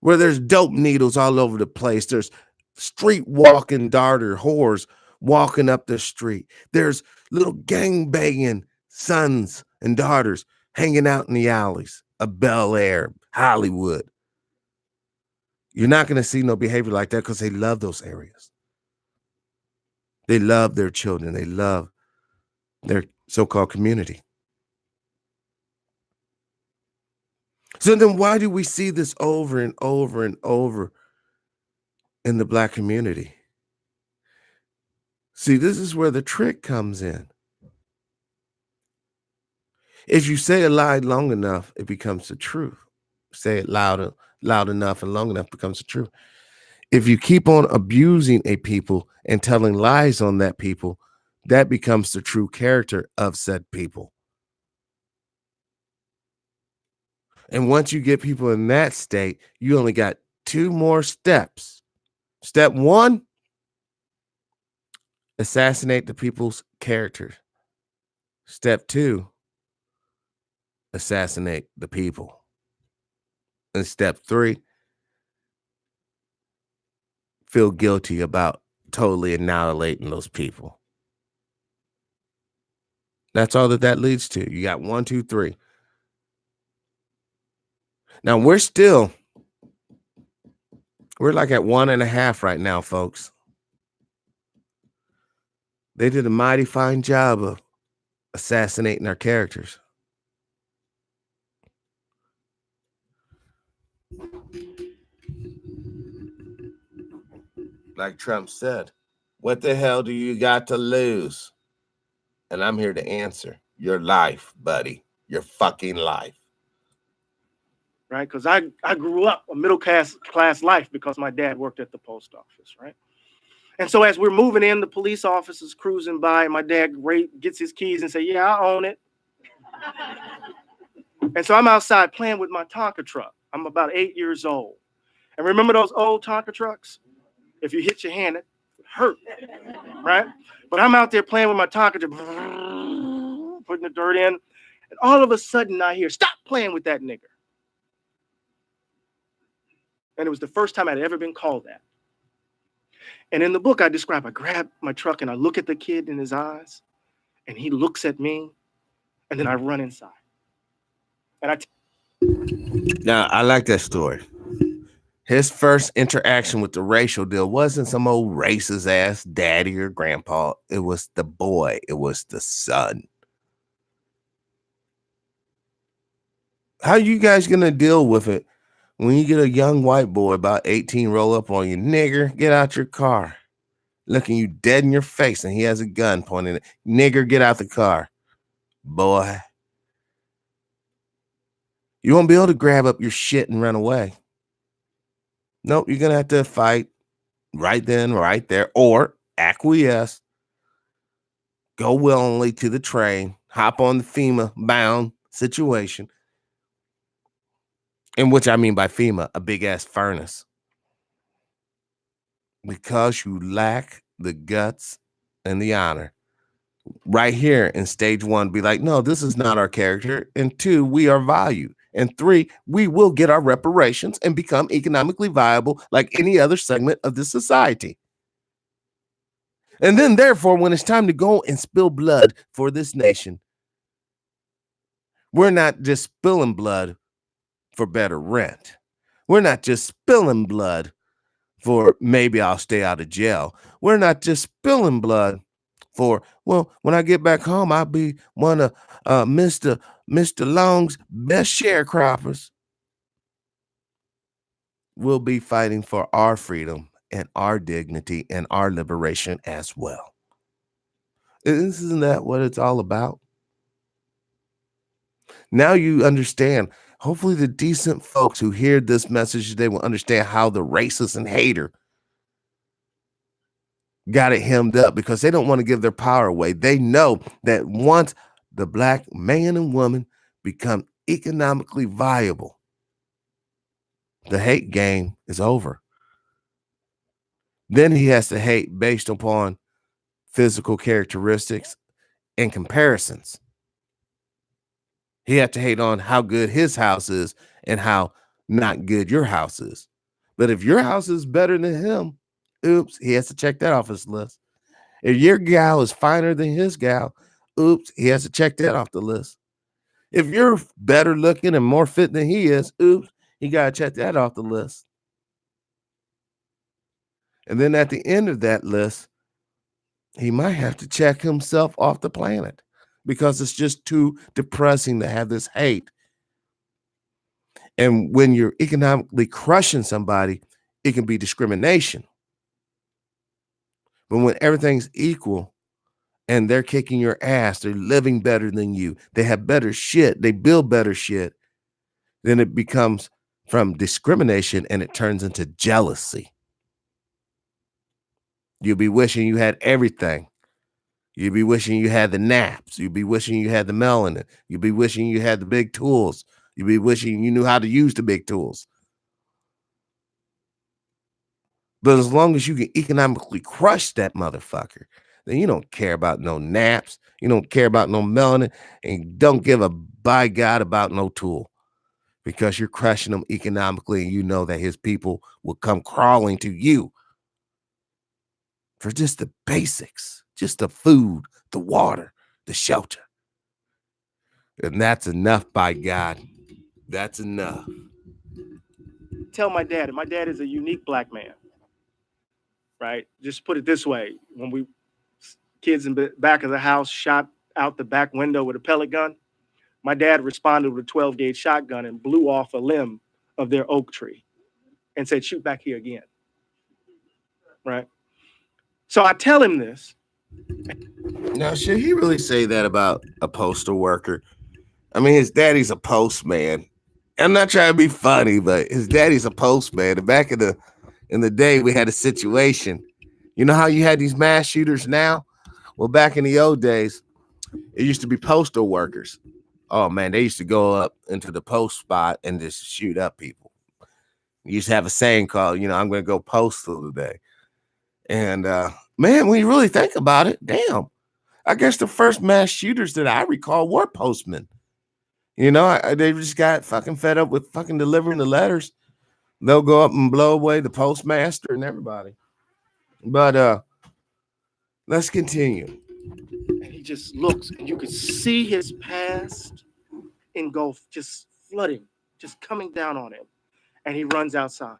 where there's dope needles all over the place. There's street walking darter whores walking up the street. There's little gang banging sons and daughters hanging out in the alleys of Bel Air, Hollywood. You're not going to see no behavior like that because they love those areas. They love their children. They love their so-called community. So then why do we see this over and over and over in the black community? See, this is where the trick comes in. If you say a lie long enough, it becomes the truth. Say it loud enough and long enough becomes the truth. If you keep on abusing a people and telling lies on that people, that becomes the true character of said people. And once you get people in that state, you only got two more steps. Step one, assassinate the people's character. Step two, assassinate the people. And step 3, feel guilty about totally annihilating those people. That's all that leads to. You got 1, 2, 3. Now we're like at 1.5 right now, folks. They did a mighty fine job of assassinating our characters. Like Trump said, what the hell do you got to lose? And I'm here to answer. Your life, buddy. Your fucking life. Right? Because I grew up a middle class life because my dad worked at the post office, right? And so as we're moving in, the police officers cruising by, my dad gets his keys and say, yeah, I own it. And so I'm outside playing with my Tonka truck. I'm about 8 years old. And remember those old Tonka trucks? If you hit your hand, it hurt, right? But I'm out there playing with my Tonka truck, putting the dirt in. And all of a sudden I hear, stop playing with that nigger. And it was the first time I'd ever been called that. And in the book I describe, I grab my truck and I look at the kid in his eyes and he looks at me and then I run inside. And now, I like that story. His first interaction with the racial deal wasn't some old racist ass daddy or grandpa. It was the boy. It was the son. How are you guys going to deal with it when you get a young white boy about 18 roll up on you? Nigger, get out your car. Looking you dead in your face and he has a gun pointing at it. Nigger, get out the car. Boy. You won't be able to grab up your shit and run away. Nope, you're going to have to fight right then, right there, or acquiesce, go willingly to the train, hop on the FEMA bound situation, in which I mean by FEMA, a big ass furnace. Because you lack the guts and the honor. Right here in stage 1, be like, no, this is not our character. And 2, we are valued. And 3, we will get our reparations and become economically viable like any other segment of this society. And then, therefore, when it's time to go and spill blood for this nation, we're not just spilling blood for better rent. We're not just spilling blood for maybe I'll stay out of jail. We're not just spilling blood for, well, when I get back home, I'll be one of Mr. Long's best sharecroppers. We'll be fighting for our freedom and our dignity and our liberation as well. Isn't that what it's all about? Now you understand. Hopefully the decent folks who hear this message, they will understand how the racist and hater got it hemmed up because they don't want to give their power away. They know that once the black man and woman become economically viable, the hate game is over. Then he has to hate based upon physical characteristics and comparisons. He had to hate on how good his house is and how not good your house is. But if your house is better than him, oops, he has to check that off his list. If your gal is finer than his gal, oops, he has to check that off the list. If you're better looking and more fit than he is, oops, he got to check that off the list. And then at the end of that list, he might have to check himself off the planet because it's just too depressing to have this hate. And when you're economically crushing somebody, it can be discrimination. But when everything's equal and they're kicking your ass, they're living better than you, they have better shit, they build better shit, then it becomes from discrimination and it turns into jealousy. You'll be wishing you had everything. You'll be wishing you had the naps. You'll be wishing you had the melanin. You'll be wishing you had the big tools. You'll be wishing you knew how to use the big tools. But as long as you can economically crush that motherfucker, then you don't care about no naps. You don't care about no melanin, and you don't give a by God about no tool because you're crushing them economically, and you know that his people will come crawling to you for just the basics, just the food, the water, the shelter. And that's enough, by God. That's enough. Tell my dad, and my dad is a unique black man, right? Just put it this way: when we kids in the back of the house shot out the back window with a pellet gun, my dad responded with a 12 gauge shotgun and blew off a limb of their oak tree and said, "Shoot back here again." Right? So I tell him this. Now, should he really say that about a postal worker? I mean, his daddy's a postman. I'm not trying to be funny, but his daddy's a postman. And back in the day, we had a situation. You know how you had these mass shooters now? Well, back in the old days, it used to be postal workers. Oh man, they used to go up into the post spot and just shoot up people. You used to have a saying called, I'm going to go postal today. And man, when you really think about it, damn, I guess the first mass shooters that I recall were postmen. They just got fucking fed up with fucking delivering the letters. They'll go up and blow away the postmaster and everybody. But let's continue. And he just looks, and you could see his past engulf, just flooding, just coming down on him. And he runs outside.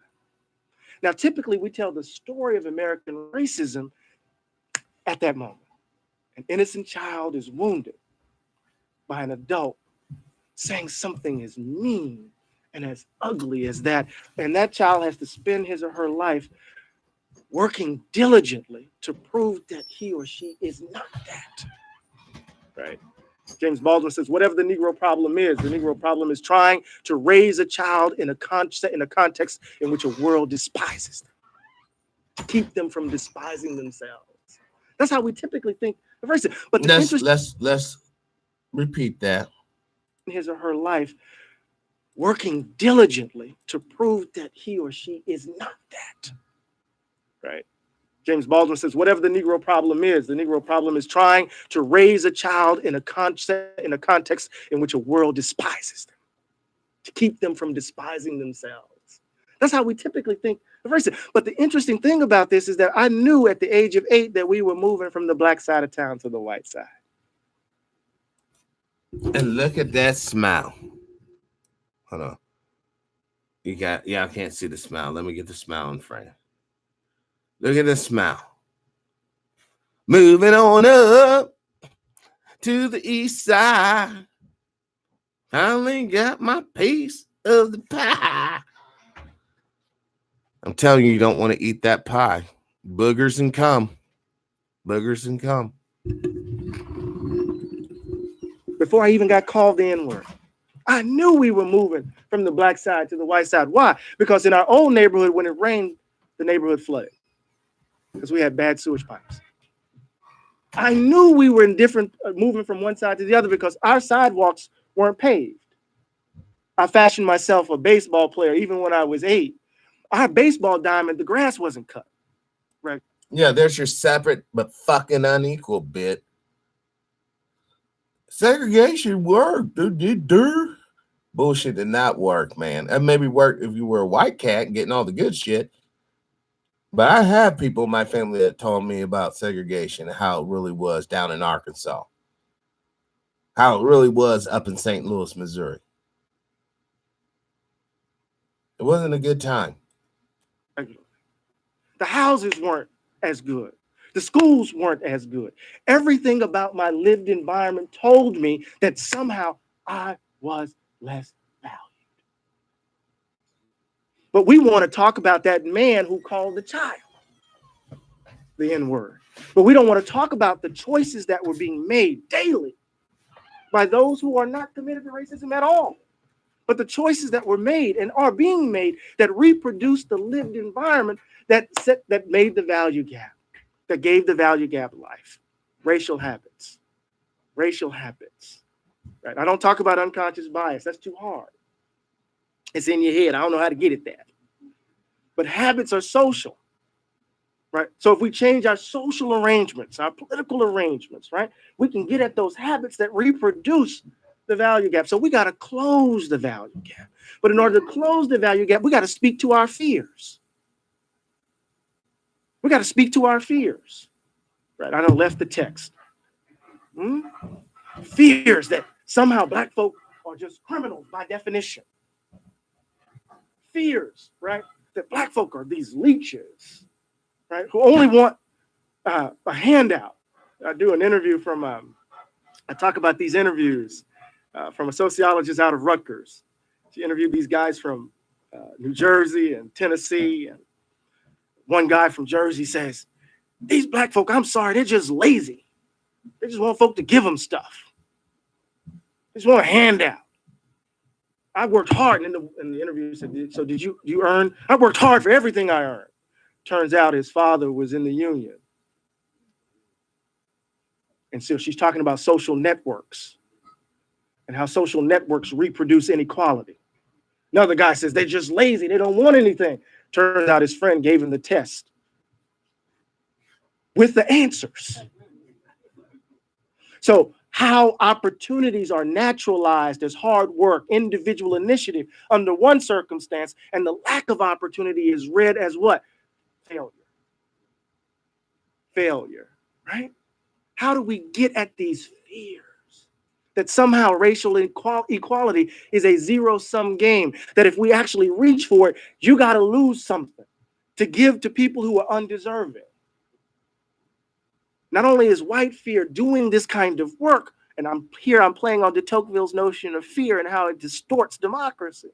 Now, typically, we tell the story of American racism at that moment. An innocent child is wounded by an adult saying something as mean and as ugly as that. And that child has to spend his or her life working diligently to prove that he or she is not that. Right? James Baldwin says, whatever the Negro problem is, the Negro problem is trying to raise a child in a context in which a world despises them, to keep them from despising themselves. That's how we typically think of racism. But let's repeat that. His or her life working diligently to prove that he or she is not that. Right? James Baldwin says, whatever the Negro problem is, the Negro problem is trying to raise a child in a context in which a world despises them, to keep them from despising themselves. That's how we typically think of racism. But the interesting thing about this is that I knew at the age of 8 that we were moving from the black side of town to the white side. And look at that smile. Hold on. I can't see the smile. Let me get the smile in frame. Look at the smile. Moving on up to the east side. Finally got my piece of the pie. I'm telling you, you don't want to eat that pie. Boogers and cum. Boogers and cum. Before I even got called the N-word, I knew we were moving from the black side to the white side. Why? Because in our old neighborhood, when it rained, the neighborhood flooded because we had bad sewage pipes. I knew we were moving from one side to the other because our sidewalks weren't paved. I fashioned myself a baseball player even when I was 8. Our baseball diamond, the grass wasn't cut. Right? Yeah, there's your separate but fucking unequal bit. Segregation worked. Bullshit did not work, man. That maybe worked if you were a white cat getting all the good shit. But I have people in my family that told me about segregation and how it really was down in Arkansas. How it really was up in St. Louis, Missouri. It wasn't a good time. The houses weren't as good. The schools weren't as good. Everything about my lived environment told me that somehow I was less valued. But we want to talk about that man who called the child the N-word. But we don't want to talk about the choices that were being made daily by those who are not committed to racism at all. But the choices that were made and are being made that reproduce the lived environment that made the value gap, that gave the value gap life. Racial habits. Right? I don't talk about unconscious bias. That's too hard. It's in your head. I don't know how to get it there. But habits are social. right? So if we change our social arrangements, our political arrangements, right, we can get at those habits that reproduce the value gap. So we got to close the value gap. But in order to close the value gap, we got to speak to our fears. We got to speak to our fears. Right? I done left the text. Hmm? Fears that somehow black folk are just criminals by definition. Fears, right? That black folk are these leeches, right? Who only want a handout. I do an interview from, I talk about these interviews from a sociologist out of Rutgers. She interviewed these guys from New Jersey and Tennessee. And one guy from Jersey says, these black folk, I'm sorry, they're just lazy. They just want folk to give them stuff. They just want a handout. I worked hard. And in the interview, he said, so did you earn? I worked hard for everything I earned. Turns out his father was in the union. And so she's talking about social networks and how social networks reproduce inequality. Another guy says they're just lazy. They don't want anything. Turns out his friend gave him the test with the answers. So how opportunities are naturalized as hard work, individual initiative under one circumstance, and the lack of opportunity is read as what? Failure. Failure, right? How do we get at these fears? That somehow racial equality is a zero-sum game, that if we actually reach for it, you got to lose something to give to people who are undeserving. Not only is white fear doing this kind of work, and I'm playing on de Tocqueville's notion of fear and how it distorts democracy.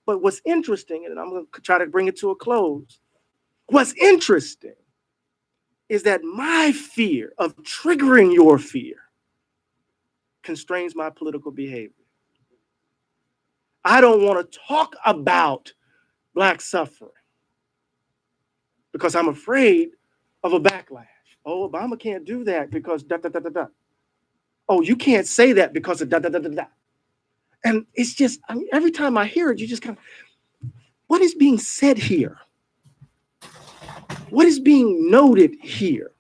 But what's interesting, and I'm going to try to bring it to a close, what's interesting is that my fear of triggering your fear constrains my political behavior. I don't want to talk about Black suffering because I'm afraid of a backlash. Oh, Obama can't do that because da da da da da. Oh, you can't say that because of da da da da da. And it's just, I mean, every time I hear it, you just kind of, what is being said here? What is being noted here?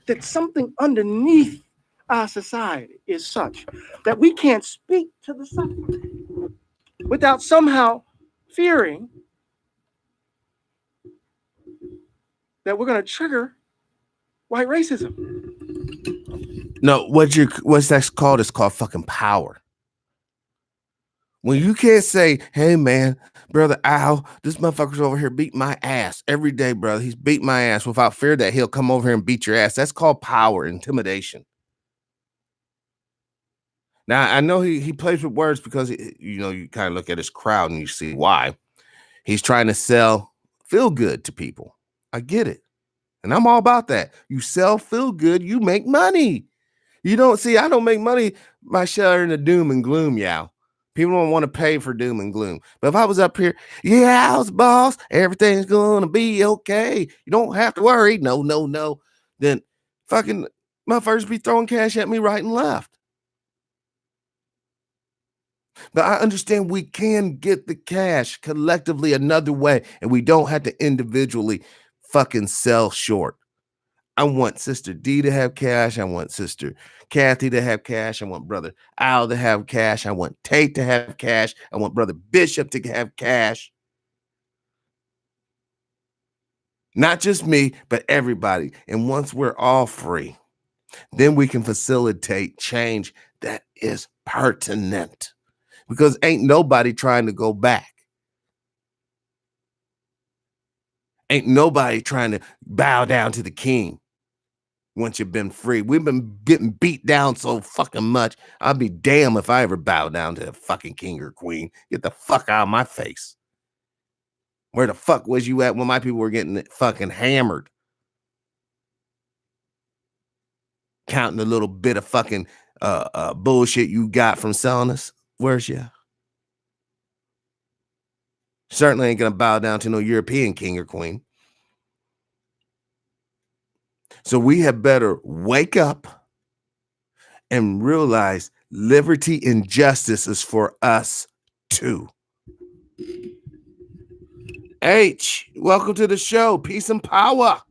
That something underneath our society is such that we can't speak to the suffering without somehow fearing that we're going to trigger white racism. No, what's that's called is called fucking power. When you can't say, hey man, brother Al, this motherfucker's over here beating my ass every day, brother. He's beating my ass without fear that he'll come over here and beat your ass. That's called power, intimidation. Now I know he plays with words because you kind of look at his crowd and you see why. He's trying to sell feel good to people. I get it. And I'm all about that. You sell feel good, you make money. You don't see, I don't make money by sharing the doom and gloom, y'all. People don't want to pay for doom and gloom. But if I was up here, yeah, I was boss, everything's gonna be okay. You don't have to worry. No. Then fucking motherfuckers be throwing cash at me right and left. But I understand we can get the cash collectively another way, and we don't have to individually fucking sell short. I want Sister D to have cash. I want Sister Kathy to have cash. I want Brother Al to have cash. I want Tate to have cash. I want Brother Bishop to have cash. Not just me, but everybody. And once we're all free, then we can facilitate change that is pertinent. Because ain't nobody trying to go back. Ain't nobody trying to bow down to the king. Once you've been free, we've been getting beat down so fucking much. I'll be damned if I ever bow down to a fucking king or queen. Get the fuck out of my face. Where the fuck was you at when my people were getting fucking hammered? Counting the little bit of fucking bullshit you got from selling us. Where's you? Certainly ain't gonna bow down to no European king or queen. So we had better wake up and realize liberty and justice is for us too. H, welcome to the show. Peace and power.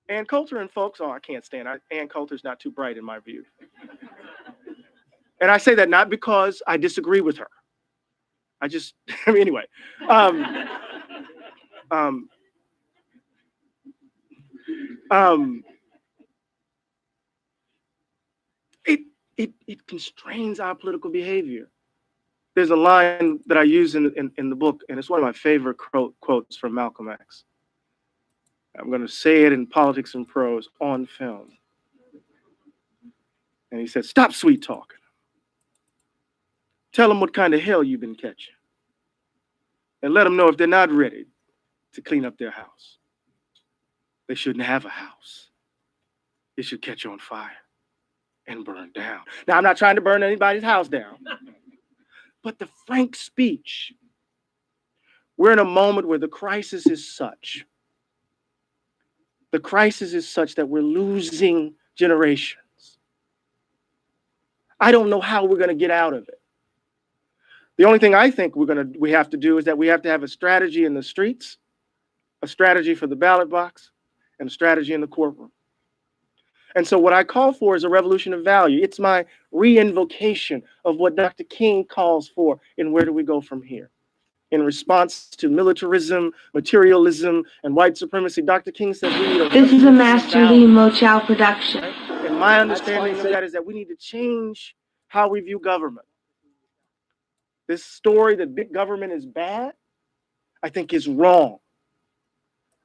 Ann Coulter and folks, oh, I can't stand Ann Coulter's not too bright in my view. And I say that not because I disagree with her. I just, I mean, anyway. Um, um, um, it constrains our political behavior. There's a line that I use in the book, and it's one of my favorite quotes from Malcolm X. I'm going to say it in Politics and Prose on film. And he said, stop sweet talking. Tell them what kind of hell you've been catching. And let them know if they're not ready to clean up their house. They shouldn't have a house. It should catch on fire and burn down. Now, I'm not trying to burn anybody's house down. But the frank speech, we're in a moment where the crisis is such. The crisis is such that we're losing generations. I don't know how we're going to get out of it. The only thing I think we have to do is that we have to have a strategy in the streets, a strategy for the ballot box, and a strategy in the courtroom. And so what I call for is a revolution of value. It's my re-invocation of what Dr. King calls for in Where Do We Go From Here? In response to militarism, materialism, and white supremacy, Dr. King says we need a This is a Master Lee Mochow production. Right? And my understanding of that is that we need to change how we view government. This story that big government is bad, I think is wrong.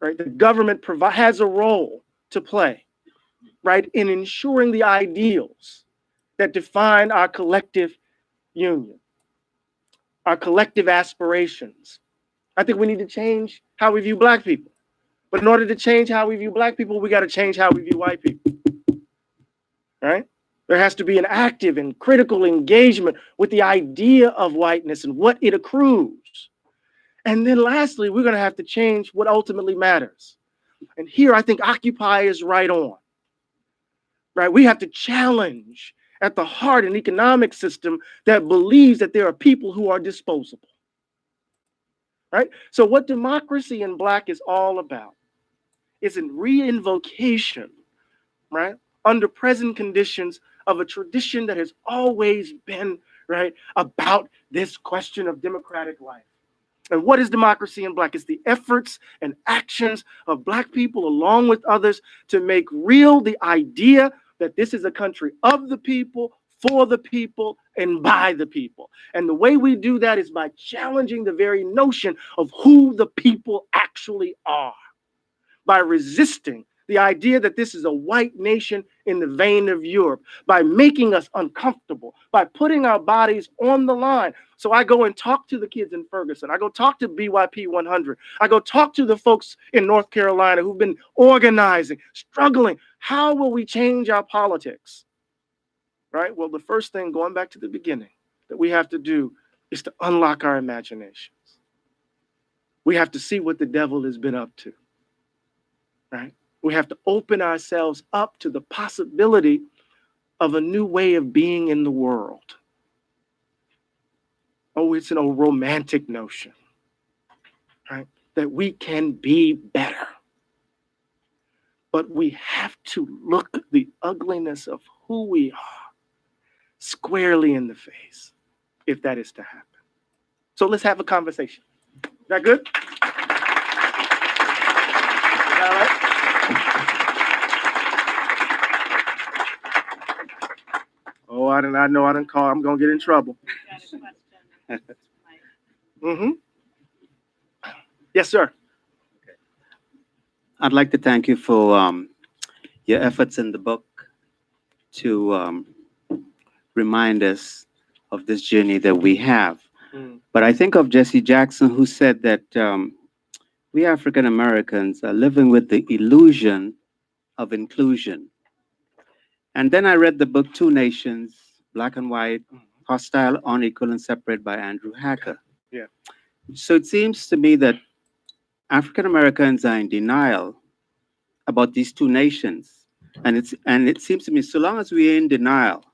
Right? The government has a role to play, right, in ensuring the ideals that define our collective union, our collective aspirations. I think we need to change how we view Black people. But in order to change how we view Black people, we got to change how we view white people. Right? There has to be an active and critical engagement with the idea of whiteness and what it accrues. And then lastly, we're going to have to change what ultimately matters. And here I think Occupy is right on. Right? We have to challenge at the heart an economic system that believes that there are people who are disposable. Right? So what democracy in Black is all about is a re-invocation, right, under present conditions of a tradition that has always been, right, about this question of democratic life. And what is democracy in Black? It's the efforts and actions of Black people along with others to make real the idea that this is a country of the people, for the people, and by the people. And the way we do that is by challenging the very notion of who the people actually are, by resisting the idea that this is a white nation in the vein of Europe, by making us uncomfortable, by putting our bodies on the line. So I go and talk to the kids in Ferguson. I go talk to BYP 100. I go talk to the folks in North Carolina who've been organizing, struggling. How will we change our politics? Right? Well, the first thing, going back to the beginning, that we have to do is to unlock our imaginations. We have to see what the devil has been up to. Right? We have to open ourselves up to the possibility of a new way of being in the world. Oh, it's a romantic notion, right? That we can be better. But we have to look the ugliness of who we are squarely in the face, if that is to happen. So let's have a conversation. Is that good? Is that all right? Oh, I know I didn't call. I'm going to get in trouble. Mm-hmm. Yes, sir. I'd like to thank you for your efforts in the book to remind us of this journey that we have. But I think of Jesse Jackson, who said that we African Americans are living with the illusion of inclusion. And then I read the book Two Nations, Black and White, Hostile, Unequal, and Separate by Andrew Hacker. Yeah. So it seems to me that African Americans are in denial about these two nations. And it seems to me, so long as we're in denial,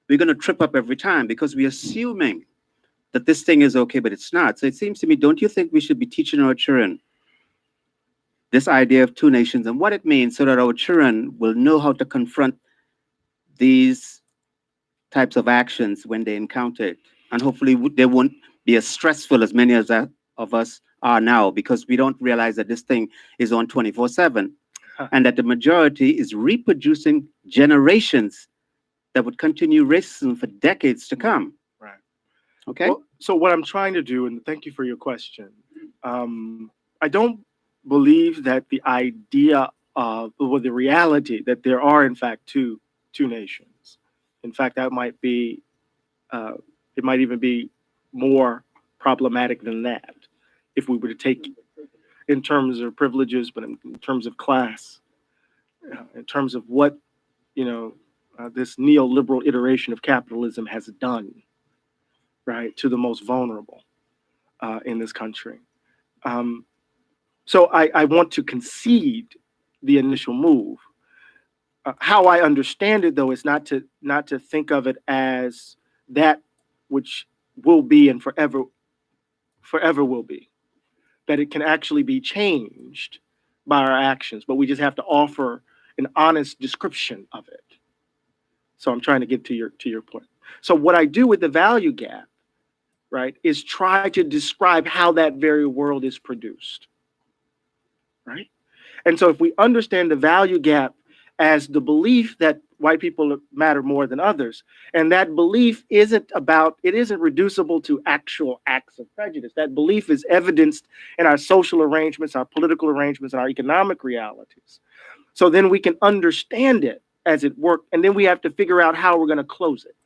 we're going to trip up every time because we're assuming that this thing is okay, but it's not. So it seems to me, don't you think we should be teaching our children this idea of two nations and what it means so that our children will know how to confront these types of actions when they encounter it. And hopefully they won't be as stressful as many of us are now, because we don't realize that this thing is on 24/7 and that the majority is reproducing generations that would continue racism for decades to come. Right. Okay. Well, so what I'm trying to do, and thank you for your question, I don't believe that the idea of, or the reality that there are in fact two nations. In fact, that might be, it might even be more problematic than that if we were to take in terms of privileges, but in terms of class, in terms of what, you know, this neoliberal iteration of capitalism has done, right, to the most vulnerable in this country. So I want to concede the initial move. How I understand it, though, is not to think of it as that which will be and forever will be. That it can actually be changed by our actions, but we just have to offer an honest description of it. So I'm trying to get to your point. So what I do with the value gap, right, is try to describe how that very world is produced, right? And so if we understand the value gap as the belief that white people matter more than others, and that belief isn't reducible to actual acts of prejudice. That belief is evidenced in our social arrangements, our political arrangements, and our economic realities. So then we can understand it as it worked, and then we have to figure out how we're going to close it,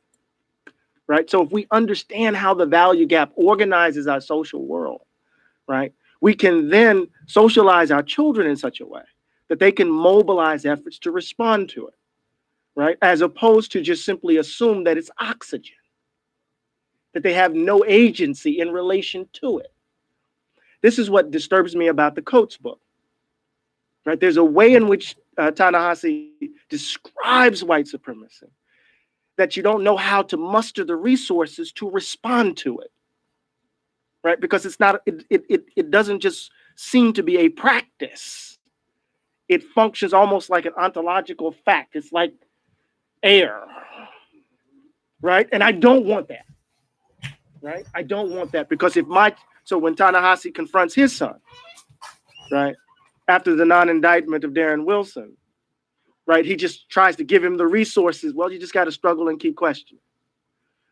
right? So if we understand how the value gap organizes our social world, right, we can then socialize our children in such a way that they can mobilize efforts to respond to it, right? As opposed to just simply assume that it's oxygen, that they have no agency in relation to it. This is what disturbs me about the Coates book, right? There's a way in which Ta-Nehisi describes white supremacy that you don't know how to muster the resources to respond to it, right? Because it's not, it doesn't just seem to be a practice. It functions almost like an ontological fact. It's like air, right? And I don't want that, right? I don't want that, because so when Ta-Nehisi confronts his son, right, after the non-indictment of Darren Wilson, right, he just tries to give him the resources. Well, you just got to struggle and keep questioning.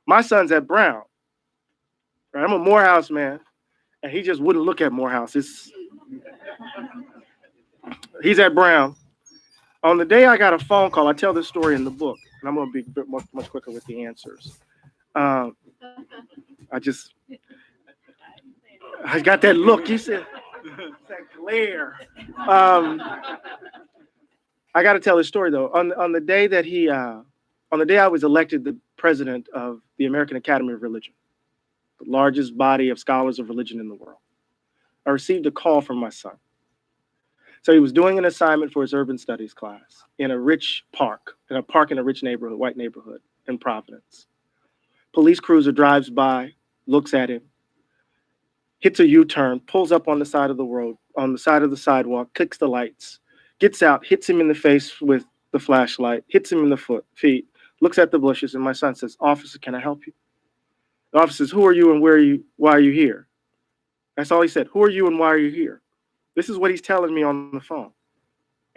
My son's at Brown, right? I'm a Morehouse man, and he just wouldn't look at Morehouse. He's at Brown. On the day I got a phone call, I tell this story in the book, and I'm going to be much quicker with the answers. I got that look. You said that glare. I got to tell this story though. On the day that on the day I was elected the president of the American Academy of Religion, the largest body of scholars of religion in the world, I received a call from my son. So he was doing an assignment for his urban studies class in a rich park, in a rich neighborhood, white neighborhood in Providence. Police cruiser drives by, looks at him, hits a U-turn, pulls up on the side of the road, on the side of the sidewalk, clicks the lights, gets out, hits him in the face with the flashlight, hits him in the feet, looks at the bushes, and my son says, "Officer, can I help you?" The officer says, "Who are you and why are you here?" That's all he said. "Who are you and why are you here?" This is what he's telling me on the phone.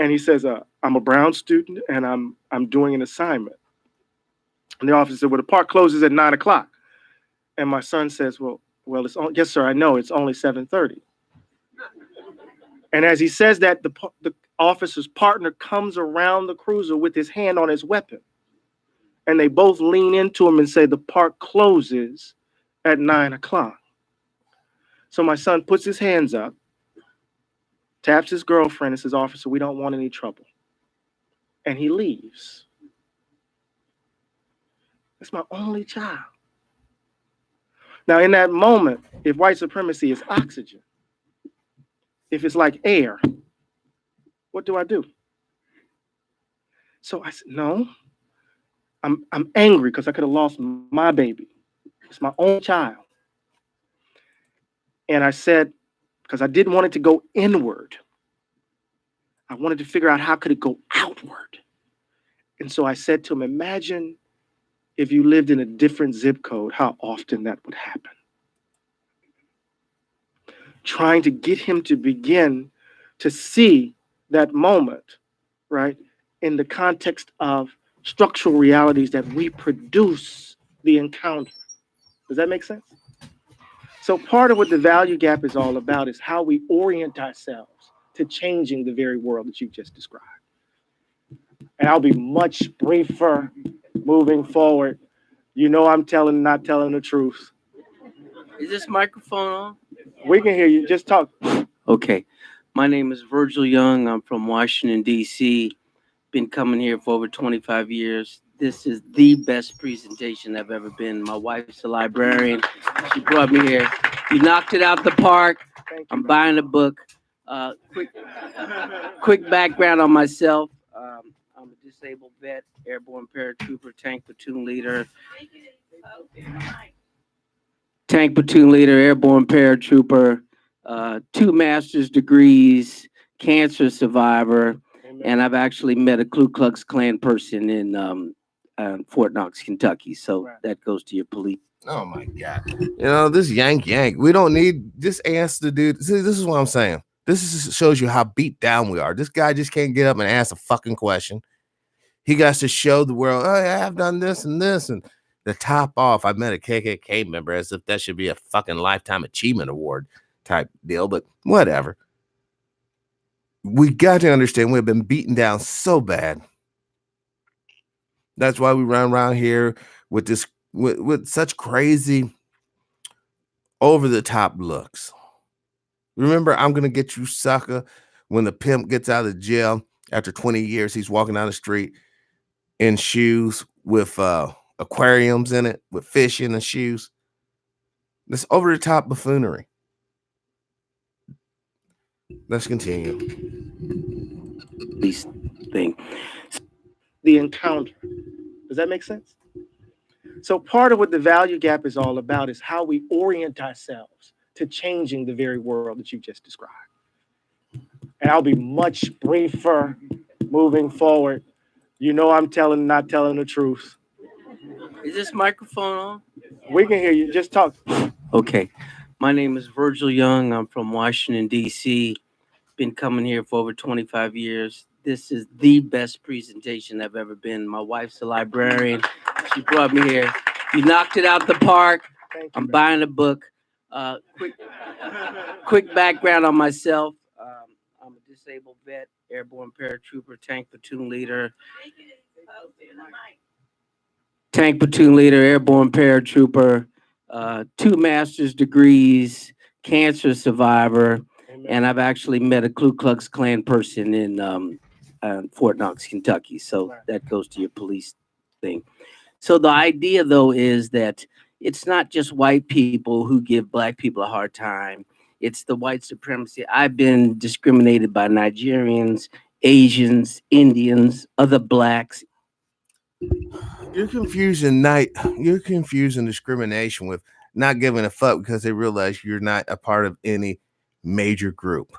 And he says, "I'm a Brown student and I'm doing an assignment." And the officer said, "Well, the park closes at 9:00. And my son says, well, it's on, "Yes, sir, I know, it's only 7:30. And as he says that, the officer's partner comes around the cruiser with his hand on his weapon. And they both lean into him and say, "The park closes at 9:00. So my son puts his hands up, taps his girlfriend and says, "Officer, we don't want any trouble." And he leaves. That's my only child. Now, in that moment, if white supremacy is oxygen, if it's like air, what do I do? So I said, no, I'm angry because I could have lost my baby. It's my own child. And I said, because I didn't want it to go inward, I wanted to figure out how could it go outward. And so I said to him, imagine if you lived in a different zip code, how often that would happen. Trying to get him to begin to see that moment, right, in the context of structural realities that we produce the encounter. Does that make sense? So part of what the value gap is all about is how we orient ourselves to changing the very world that you just described. And I'll be much briefer moving forward. You know I'm not telling the truth. Is this microphone on? We can hear you. Just talk. Okay. My name is Virgil Young. I'm from Washington, D.C. Been coming here for over 25 years. This is the best presentation I've ever been. My wife's a librarian. She brought me here. You knocked it out the park. I'm buying a book. Quick background on myself. I'm a disabled vet, airborne paratrooper, tank platoon leader. Airborne paratrooper, 2 master's degrees, cancer survivor, and I've actually met a Ku Klux Klan person in Fort Knox, Kentucky. So that goes to your police. Oh my God. You know, this yank. We don't need this ask the dude. See, this is what I'm saying. Shows you how beat down we are. This guy just can't get up and ask a fucking question. He got to show the world, oh, yeah, I've done this and this. And the top off, I met a KKK member as if that should be a fucking lifetime achievement award type deal, but whatever. We got to understand we've been beaten down so bad. That's why we run around here with this with such crazy over the top looks. Remember, I'm gonna get you, sucker, when the pimp gets out of jail after 20 years, he's walking down the street in shoes with aquariums in it, with fish in the shoes. This over the top buffoonery. Let's continue. This thing. The encounter. Does that make sense? So part of what the value gap is all about is how we orient ourselves to changing the very world that you just described. And I'll be much briefer moving forward. You know I'm not telling the truth. Is this microphone on? We can hear you. Just talk. Okay. My name is Virgil Young. I'm from Washington, D.C. Been coming here for over 25 years. This is the best presentation I've ever been. My wife's a librarian. She brought me here. You knocked it out the park. I'm buying a book. Quick background on myself. I'm a disabled vet, airborne paratrooper, tank platoon leader. Airborne paratrooper, 2 master's degrees, cancer survivor, and I've actually met a Ku Klux Klan person in Fort Knox, Kentucky. So that goes to your police thing. So the idea, though, is that it's not just white people who give black people a hard time. It's the white supremacy. I've been discriminated by Nigerians, Asians, Indians, other blacks. You're confusing discrimination with not giving a fuck because they realize you're not a part of any major group.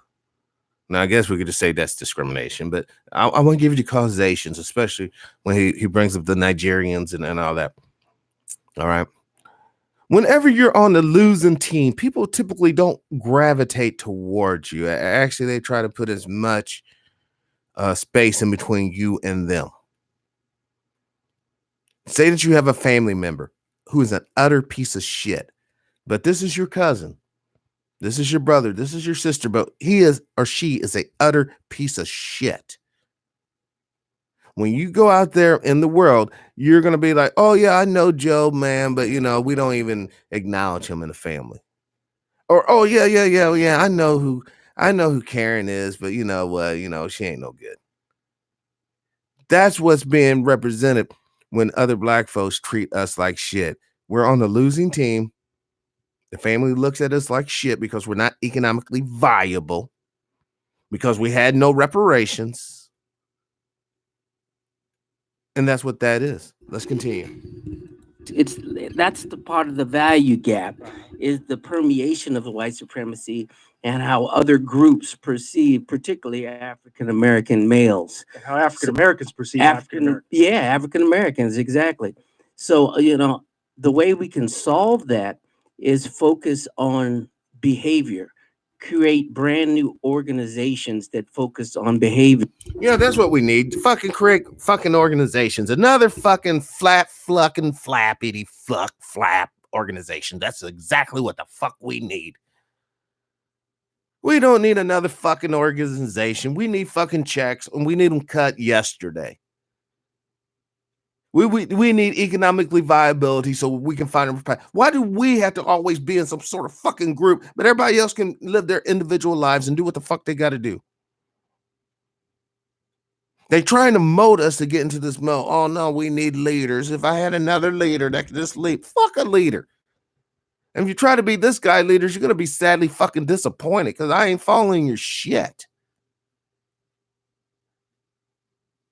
Now, I guess we could just say that's discrimination, but I want to give you the causations, especially when he brings up the Nigerians and all that. All right. Whenever you're on the losing team, people typically don't gravitate towards you. Actually, they try to put as much space in between you and them. Say that you have a family member who is an utter piece of shit, but this is your cousin. This is your brother. This is your sister, but he is or she is a utter piece of shit. When you go out there in the world, you're going to be like, oh, yeah, I know Joe, man, but, we don't even acknowledge him in the family. Or, oh, yeah, I know who Karen is, but she ain't no good. That's what's being represented when other black folks treat us like shit. We're on the losing team. The family looks at us like shit because we're not economically viable, because we had no reparations. And that's what that is. Let's continue. it's that's the part of the value gap, is the permeation of the white supremacy and how other groups perceive, particularly African American males. And how African Americans perceive African African, Americans. yeah, African Americans, exactly. So, the way we can solve that is focus on behavior, create brand new organizations that focus on behavior. Yeah, that's what we need. Fucking create fucking organizations. Another fucking flappity fuck flap organization. That's exactly what the fuck we need. We don't need another fucking organization. We need fucking checks, and we need them cut yesterday. We need economically viability so we can find a. Why do we have to always be in some sort of fucking group, but everybody else can live their individual lives and do what the fuck they got to do? They trying to mold us to get into this mode. Oh no, we need leaders. If I had another leader that could just lead, fuck a leader. And if you try to be this guy leaders, you're gonna be sadly fucking disappointed because I ain't following your shit.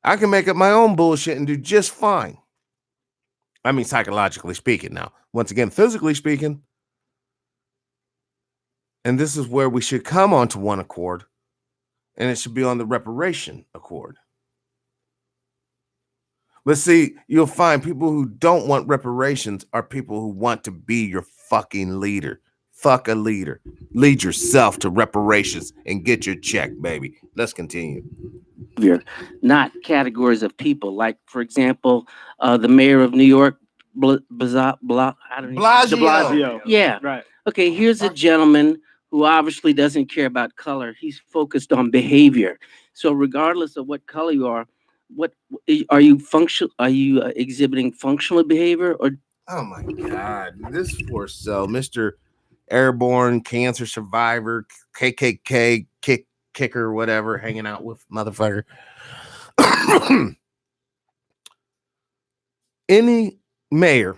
I can make up my own bullshit and do just fine. I mean, psychologically speaking now. Once again, physically speaking. And this is where we should come onto one accord. And it should be on the reparation accord. But see, you'll find people who don't want reparations are people who want to be your fucking leader. Fuck a leader. Lead yourself to reparations and get your check, baby. Let's continue. Not categories of people. Like, for example, the mayor of New York, Blasio. De Blasio. Yeah. Right. Okay, here's a gentleman who obviously doesn't care about color. He's focused on behavior. So regardless of what color you are, what are you functional? Are you exhibiting functional behavior or? Oh my God, this for so Mr. Airborne cancer survivor, KKK kicker, whatever, hanging out with motherfucker. Any mayor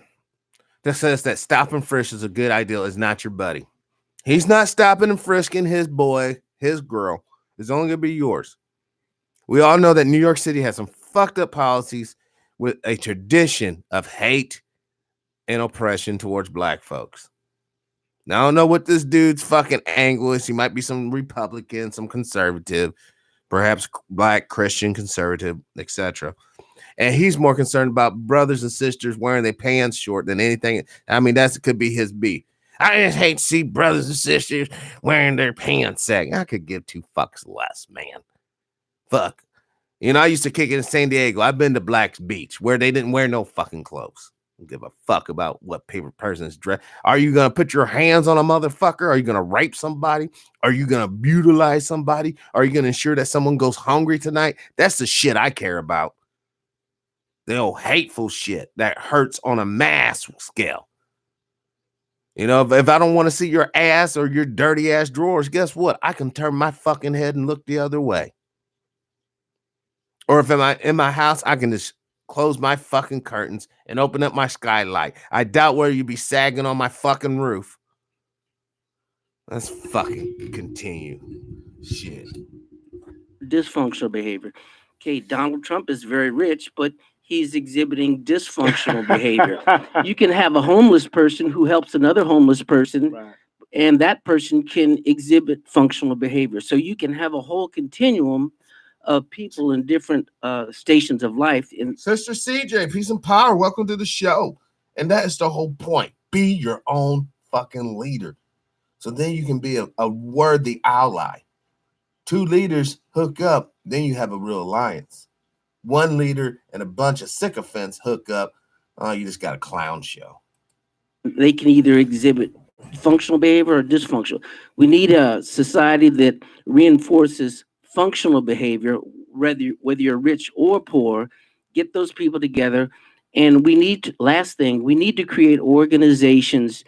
that says that stop and frisk is a good idea is not your buddy. He's not stopping and frisking his boy, his girl. It's only gonna be yours. We all know that New York City has some fucked up policies with a tradition of hate and oppression towards black folks. Now, I don't know what this dude's fucking angle is. He might be some Republican, some conservative, perhaps black Christian conservative, etc. And he's more concerned about brothers and sisters wearing their pants short than anything. I mean, that could be his beat. I just hate to see brothers and sisters wearing their pants sagging. I could give two fucks less, man. Fuck. I used to kick it in San Diego. I've been to Black's Beach where they didn't wear no fucking clothes. Don't give a fuck about what person's dress. Are you gonna put your hands on a motherfucker? Are you gonna rape somebody? Are you gonna brutalize somebody? Are you gonna ensure that someone goes hungry tonight? That's the shit I care about. The old hateful shit that hurts on a mass scale. If I don't want to see your ass or your dirty ass drawers, guess what? I can turn my fucking head and look the other way. Or if I'm in my house, I can just close my fucking curtains and open up my skylight. I doubt whether you'd be sagging on my fucking roof. Let's fucking continue. Shit. Dysfunctional behavior. Okay, Donald Trump is very rich, but he's exhibiting dysfunctional behavior. You can have a homeless person who helps another homeless person, right, and that person can exhibit functional behavior. So you can have a whole continuum of people in different stations of life. Sister CJ, peace and power. Welcome to the show. And that is the whole point. Be your own fucking leader. So then you can be a worthy ally. Two leaders hook up, then you have a real alliance. One leader and a bunch of sycophants hook up, you just got a clown show. They can either exhibit functional behavior or dysfunctional. We need a society that reinforces functional behavior, whether you're rich or poor. Get those people together. And we need to, last thing, we need to create organizations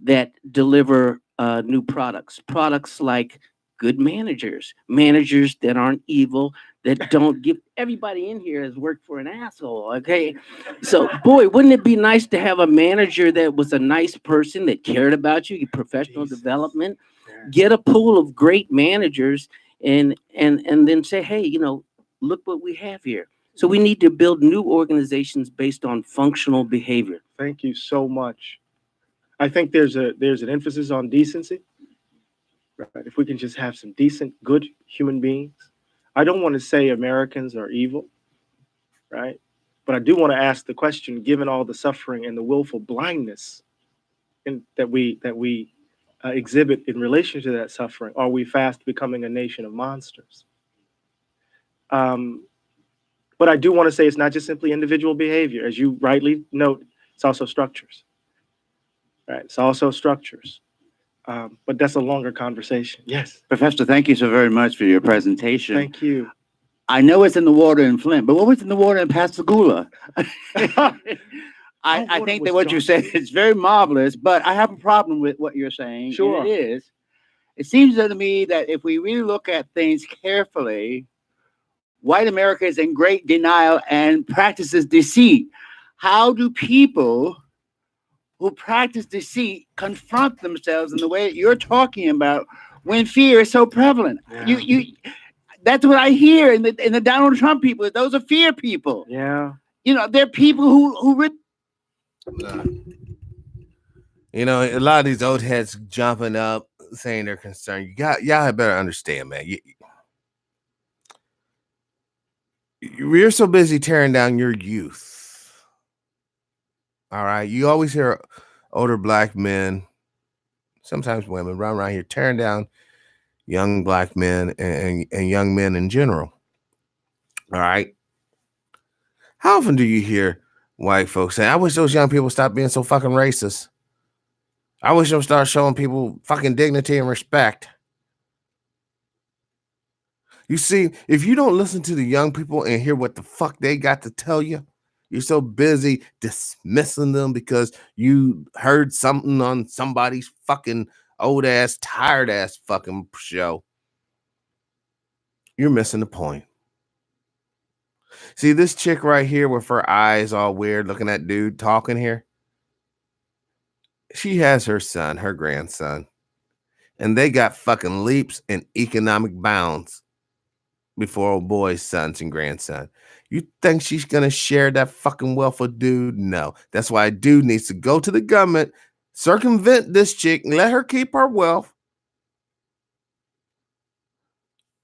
that deliver new products like good managers that aren't evil, that don't give. Everybody in here has worked for an asshole. Okay. So boy, wouldn't it be nice to have a manager that was a nice person that cared about you, professional development, get a pool of great managers and then say, hey, look what we have here. So we need to build new organizations based on functional behavior. Thank you so much. I think there's an emphasis on decency. Right? If we can just have some decent, good human beings. I don't want to say Americans are evil, right? But I do want to ask the question: given all the suffering and the willful blindness that we exhibit in relation to that suffering, are we fast becoming a nation of monsters? But I do want to say it's not just simply individual behavior, as you rightly note. It's also structures, right? It's also structures. But that's a longer conversation. Yes. Professor, thank you so very much for your presentation. Thank you. I know it's in the water in Flint, but what was in the water in Pascagoula? I think that what you said is very marvelous, but I have a problem with what you're saying. Sure. And it seems to me that if we really look at things carefully, white America is in great denial and practices deceit. How do people who practice deceit confront themselves in the way that you're talking about when fear is so prevalent? Yeah. That's what I hear in the Donald Trump people. Those are fear people. Yeah. They're people who a lot of these old heads jumping up saying they're concerned. Y'all better understand, man. You're so busy tearing down your youth. All right. You always hear older black men, sometimes women, run around here tearing down young black men and young men in general. All right. How often do you hear white folks say, I wish those young people stop being so fucking racist? I wish them start showing people fucking dignity and respect. You see, if you don't listen to the young people and hear what the fuck they got to tell you, you're so busy dismissing them because you heard something on somebody's fucking old ass, tired ass fucking show. You're missing the point. See this chick right here with her eyes all weird looking at dude talking here? She has her son, her grandson, and they got fucking leaps and economic bounds before old boy's sons and grandson. You think she's gonna share that fucking wealth with dude? No. That's why dude needs to go to the government, circumvent this chick, and let her keep her wealth.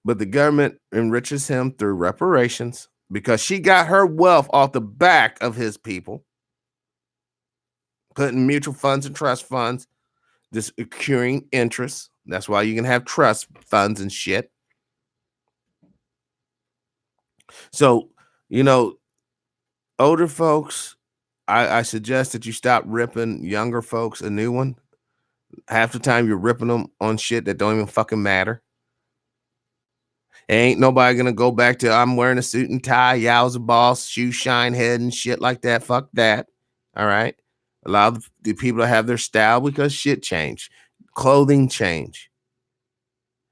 But the government enriches him through reparations because she got her wealth off the back of his people, putting mutual funds and trust funds, just accruing interest. That's why you can have trust funds and shit. So, older folks, I suggest that you stop ripping younger folks a new one. Half the time you're ripping them on shit that don't even fucking matter. Ain't nobody gonna go back to I'm wearing a suit and tie, yow's a boss, shoe shine head and shit like that. Fuck that. All right. Allow the people to have their style because shit changed. Clothing change.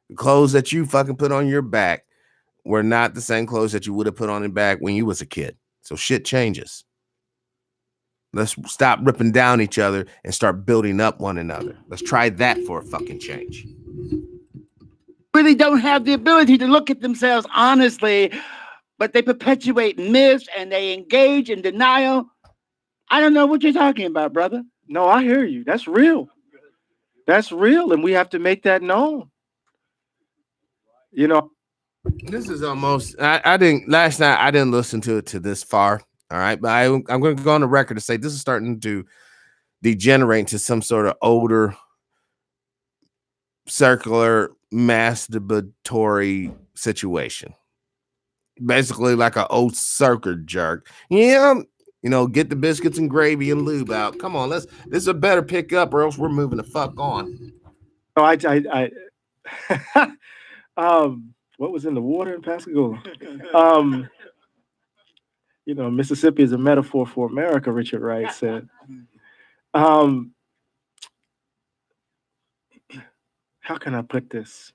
The clothes that you fucking put on your back were not the same clothes that you would have put on your back when you was a kid. So shit changes. Let's stop ripping down each other and start building up one another. Let's try that for a fucking change. really don't have the ability to look at themselves honestly, but they perpetuate myths and they engage in denial. I don't know what you're talking about, brother. No, I hear you. That's real. That's real, and we have to make that known. This is almost. I didn't last night. I didn't listen to it to this far. All right, but I'm going to go on the record to say this is starting to degenerate into some sort of older, circular, masturbatory situation. Basically, like an old circuit jerk. Yeah, get the biscuits and gravy and lube out. Come on, this is a better pick up, or else we're moving the fuck on. Oh, what was in the water in Pascagoula? Mississippi is a metaphor for America, Richard Wright said. How can I put this?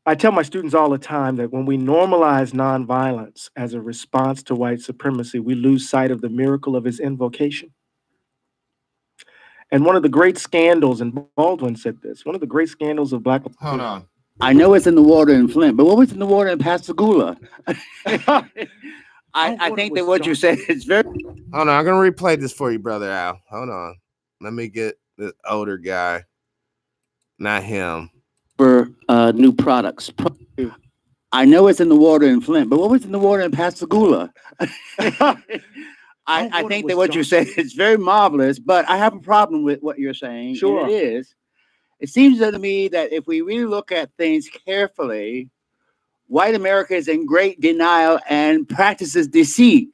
I tell my students all the time that when we normalize nonviolence as a response to white supremacy, we lose sight of the miracle of his invocation. And one of the great scandals, and Baldwin said this, one of the great scandals of Black... Hold on. I know it's in the water in Flint, but what was in the water in Pascagoula? I think that what you said is very... Hold on, I'm gonna replay this for you, brother Al. Hold on. Let me get the older guy. Not him. For new products. I know it's in the water in Flint, but what was in the water in Pascagoula? I water think was that what you dark. said is very marvelous, but I have a problem with what you're saying. and Sure. it is. It seems to me that if we really look at things carefully, white America is in great denial and practices deceit.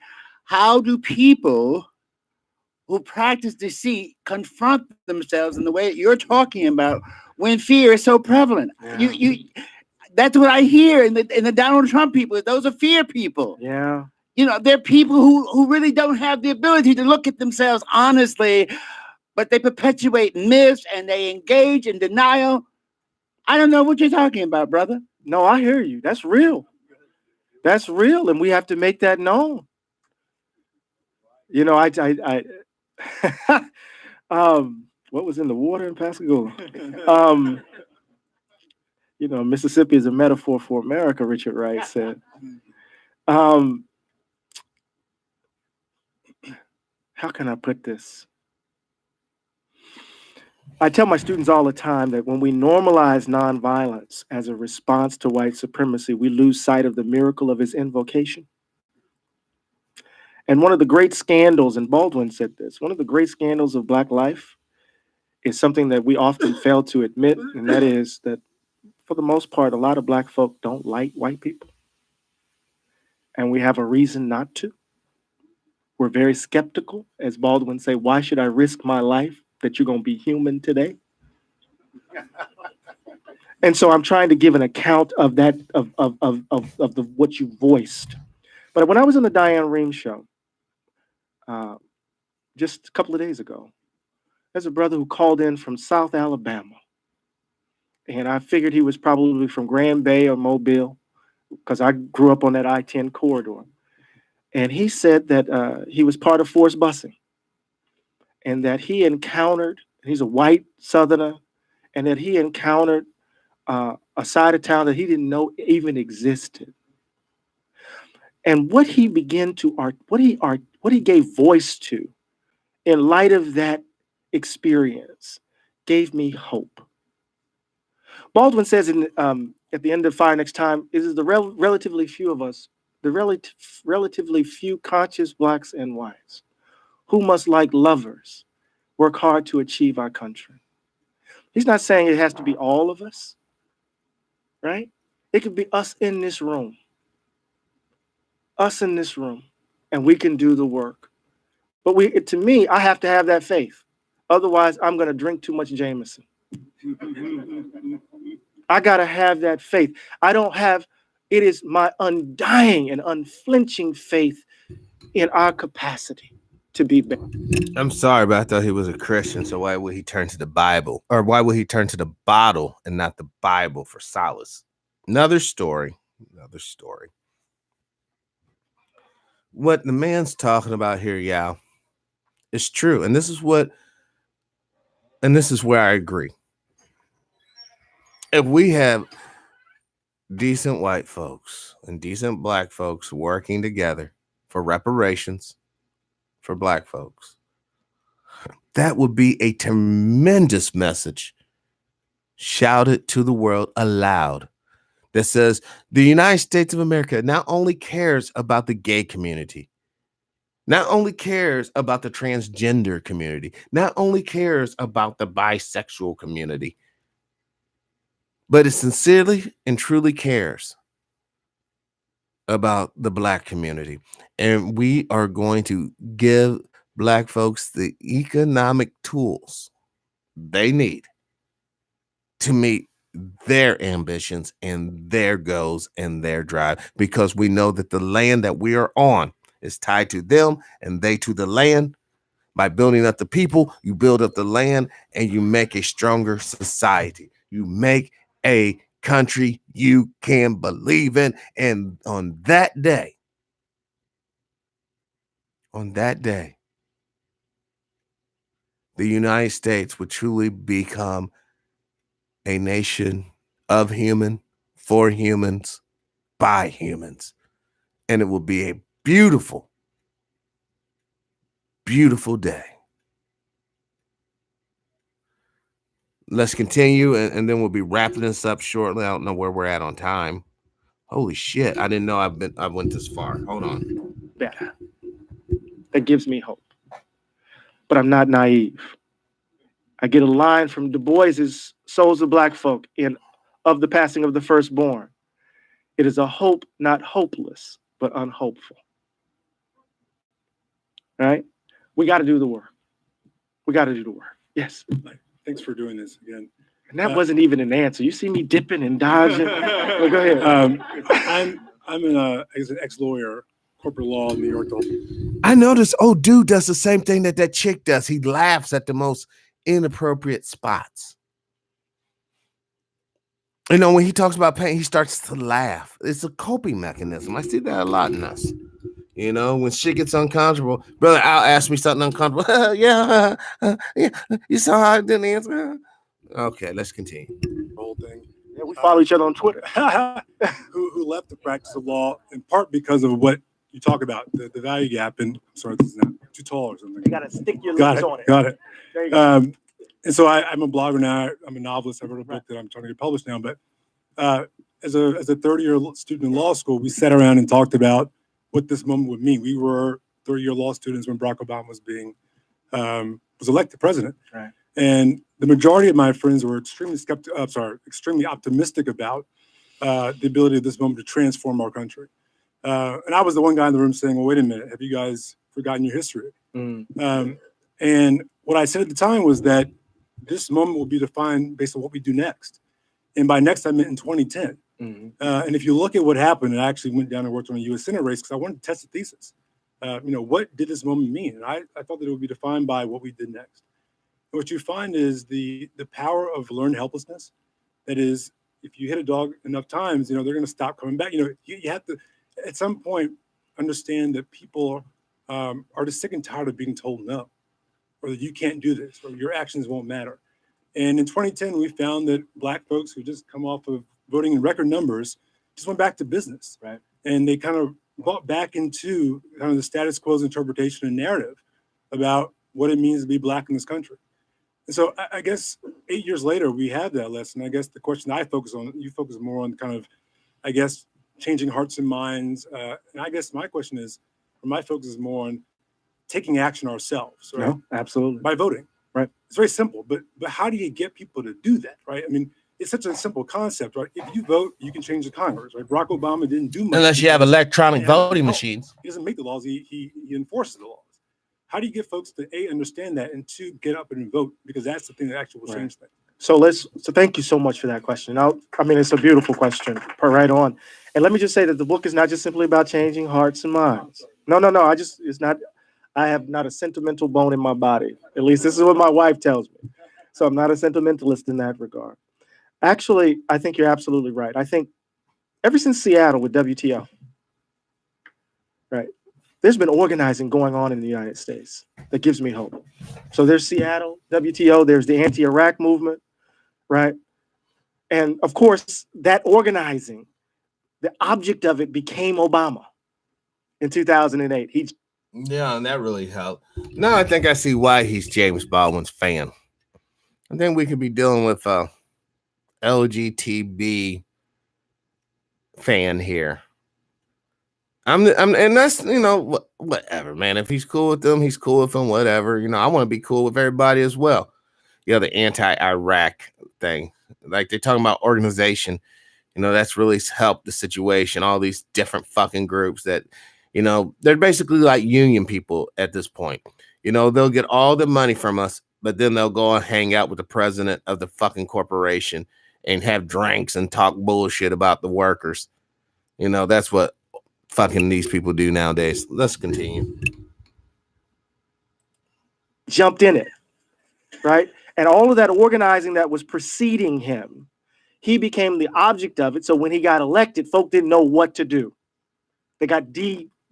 How do people who practice deceit confront themselves in the way that you're talking about when fear is so prevalent? Yeah. You that's what I hear in the Donald Trump people. Those are fear people. Yeah. You know, they're people who really don't have the ability to look at themselves honestly, but they perpetuate myths and they engage in denial. I don't know what you're talking about, brother. No, I hear you. That's real. That's real, and we have to make that known. You know, what was in the water in Pascagoula? You know, Mississippi is a metaphor for America, Richard Wright said. Um, how can I put this? I tell my students all the time that when we normalize nonviolence as a response to white supremacy, we lose sight of the miracle of its invocation. And one of the great scandals, and Baldwin said this, one of the great scandals of Black life is something that we often fail to admit, and that is that for the most part, a lot of Black folk don't like white people. And we have a reason not to. We're very skeptical. As Baldwin say, why should I risk my life that you're going to be human today? And so I'm trying to give an account of that, of the what you voiced. But when I was on the Diane Rehm show, just a couple of days ago, there's a brother who called in from South Alabama. And I figured he was probably from Grand Bay or Mobile, because I grew up on that I-10 corridor. And he said that he was part of forced busing and that he encountered, he's a white Southerner, and that he encountered a side of town that he didn't know even existed. And what he began to what he gave voice to in light of that experience gave me hope. Baldwin says at the end of Fire Next Time, it is the relatively few of us, the relatively few conscious Blacks and whites who must, like lovers, work hard to achieve our country. He's not saying it has to be all of us, right? It could be us in this room. Us in this room, and we can do the work. But to me, I have to have that faith. Otherwise, I'm going to drink too much Jameson. I got to have that faith. It is my undying and unflinching faith in our capacity to be better. I'm sorry, but I thought he was a Christian, so why would he turn to the Bible? Or why would he turn to the bottle and not the Bible for solace? Another story. What the man's talking about here, Yao, is true. And this is where I agree. If we have decent white folks and decent Black folks working together for reparations for Black folks, that would be a tremendous message shouted to the world aloud that says the United States of America not only cares about the gay community, not only cares about the transgender community, not only cares about the bisexual community, but it sincerely and truly cares about the Black community. And we are going to give Black folks the economic tools they need to meet their ambitions and their goals and their drive, because we know that the land that we are on is tied to them and they to the land. By building up the people, you build up the land and you make a stronger society. You make a country you can believe in. And on that day, the United States would truly become a nation of human, for humans, by humans. And it will be a beautiful beautiful day. Let's continue, and then we'll be wrapping this up shortly. I don't know where we're at on time. Holy shit! I didn't know I went this far. Hold on. Better. That gives me hope. But I'm not naive. I get a line from Du Bois's Souls of Black Folk in Of the Passing of the Firstborn. It is a hope not hopeless, but unhopeful. Right? We got to do the work. We got to do the work. Yes. Thanks for doing this again. And that wasn't even an answer. You see me dipping and dodging. Well, go ahead. I'm as an ex-lawyer, corporate law in New York. I noticed, dude does the same thing that chick does. He laughs at the most inappropriate spots. You know, when he talks about pain, he starts to laugh. It's a coping mechanism. I see that a lot in us. You know, when shit gets uncomfortable, brother Al asked me something uncomfortable. Yeah, you saw how I didn't answer. Okay, let's continue. The whole thing. Yeah, we follow each other on Twitter. who left the practice of law in part because of what you talk about, the value gap. And I'm sorry, this is not too tall or something. You got to stick your lips on it. Got it. There you go. And so I'm a blogger now. I'm a novelist. I wrote a book that I'm trying to get published now. But as a 30-year student in law school, we sat around and talked about what this moment would mean. We were 30-year law students when Barack Obama was elected president. Right. And the majority of my friends were extremely optimistic about the ability of this moment to transform our country. And I was the one guy in the room saying, well, wait a minute, have you guys forgotten your history? And what I said at the time was that this moment will be defined based on what we do next. And by next, I meant in 2010. And if you look at what happened, I actually went down and worked on a U.S. Senate race because I wanted to test the thesis. What did this moment mean? And I thought that it would be defined by what we did next. And what you find is the power of learned helplessness. That is, if you hit a dog enough times, they're going to stop coming back. You have to, at some point, understand that people are just sick and tired of being told no, or that you can't do this, or your actions won't matter. And in 2010, we found that Black folks who just come off of voting in record numbers just went back to business. Right. And they kind of bought back into kind of the status quo's interpretation and narrative about what it means to be Black in this country. And so I guess 8 years later, we have that lesson. I guess the question I focus on, you focus more on kind of, I guess, changing hearts and minds. And I guess my question is, or my focus is more on taking action ourselves. Right? No, absolutely. By voting. Right. It's very simple, but how do you get people to do that, right? I mean, it's such a simple concept, right? If you vote, you can change the Congress, right? Barack Obama didn't do much. Unless you have electronic voting machines. He doesn't make the laws, he enforces the laws. How do you get folks to A, understand that, and 2, get up and vote? Because that's the thing that actually will change things. So thank you so much for that question. It's a beautiful question, right on. And let me just say that the book is not just simply about changing hearts and minds. No. I have not a sentimental bone in my body. At least this is what my wife tells me. So I'm not a sentimentalist in that regard. Actually, I think you're absolutely right. I think ever since Seattle with WTO, right, there's been organizing going on in the United States that gives me hope. So there's Seattle, WTO, there's the anti-Iraq movement, right? And of course, that organizing, the object of it became Obama in 2008. Yeah, and that really helped. Now I think I see why he's James Baldwin's fan. I think we could be dealing with a LGTB fan here. And that's, whatever, man. If he's cool with them, he's cool with them, whatever. I want to be cool with everybody as well. The anti-Iraq thing. Like they're talking about organization. That's really helped the situation. All these different fucking groups that, they're basically like union people at this point. They'll get all the money from us, but then they'll go and hang out with the president of the fucking corporation and have drinks and talk bullshit about the workers. That's what fucking these people do nowadays. Let's continue. Jumped in it, right? And all of that organizing that was preceding him, he became the object of it. So when he got elected, folk didn't know what to do. They got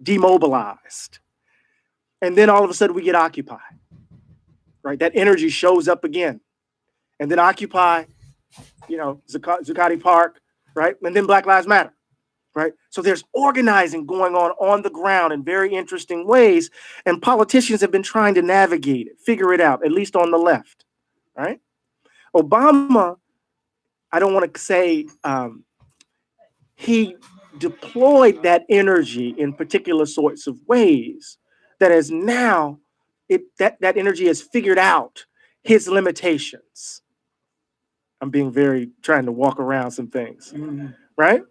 demobilized. And then all of a sudden we get Occupy, right? That energy shows up again. And then Occupy, Zuccotti Park, right? And then Black Lives Matter. right? So there's organizing going on the ground in very interesting ways, and politicians have been trying to navigate it, figure it out, at least on the left, right? Obama, I don't want to say he deployed that energy in particular sorts of ways that is now that energy has figured out his limitations. I'm being very trying to walk around some things, right?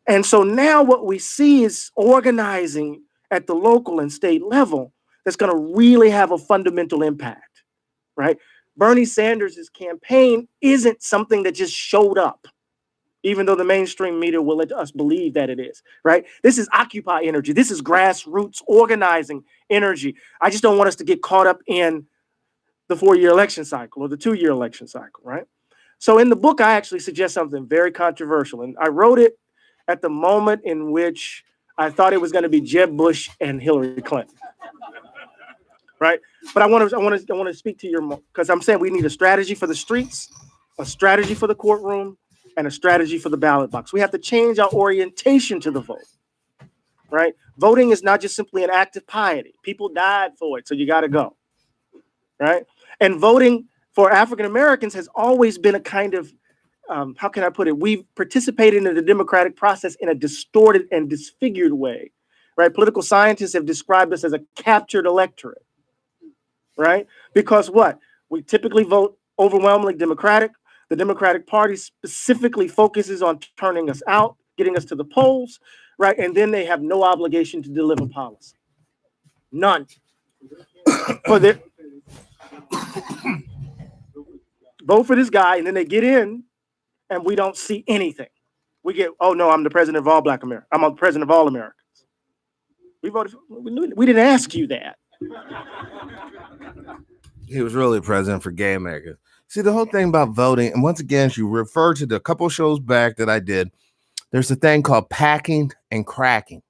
And so now what we see is organizing at the local and state level that's going to really have a fundamental impact, right? Bernie Sanders' campaign isn't something that just showed up, even though the mainstream media will let us believe that it is, right? This is Occupy energy. This is grassroots organizing energy. I just don't want us to get caught up in the 4-year election cycle or the 2-year election cycle, right? So in the book, I actually suggest something very controversial, and I wrote it at the moment in which I thought it was going to be Jeb Bush and Hillary Clinton, right? But I want to speak to your, because I'm saying we need a strategy for the streets, a strategy for the courtroom, and a strategy for the ballot box. We have to change our orientation to the vote, right? Voting is not just simply an act of piety. People died for it, so you got to go, right? And voting for African Americans has always been a kind of, how can I put it? We've participated in the democratic process in a distorted and disfigured way, right? Political scientists have described us as a captured electorate, right? Because what? We typically vote overwhelmingly Democratic. The Democratic Party specifically focuses on turning us out, getting us to the polls, right? And then they have no obligation to deliver policy. None. Vote for this guy, and then they get in, and we don't see anything. We get, oh no, I'm the president of all Black Americans. I'm the president of all Americans. We voted. We didn't ask you that. He was really president for gay Americans. See, the whole thing about voting, and once again, you refer to the couple shows back that I did, there's a thing called packing and cracking.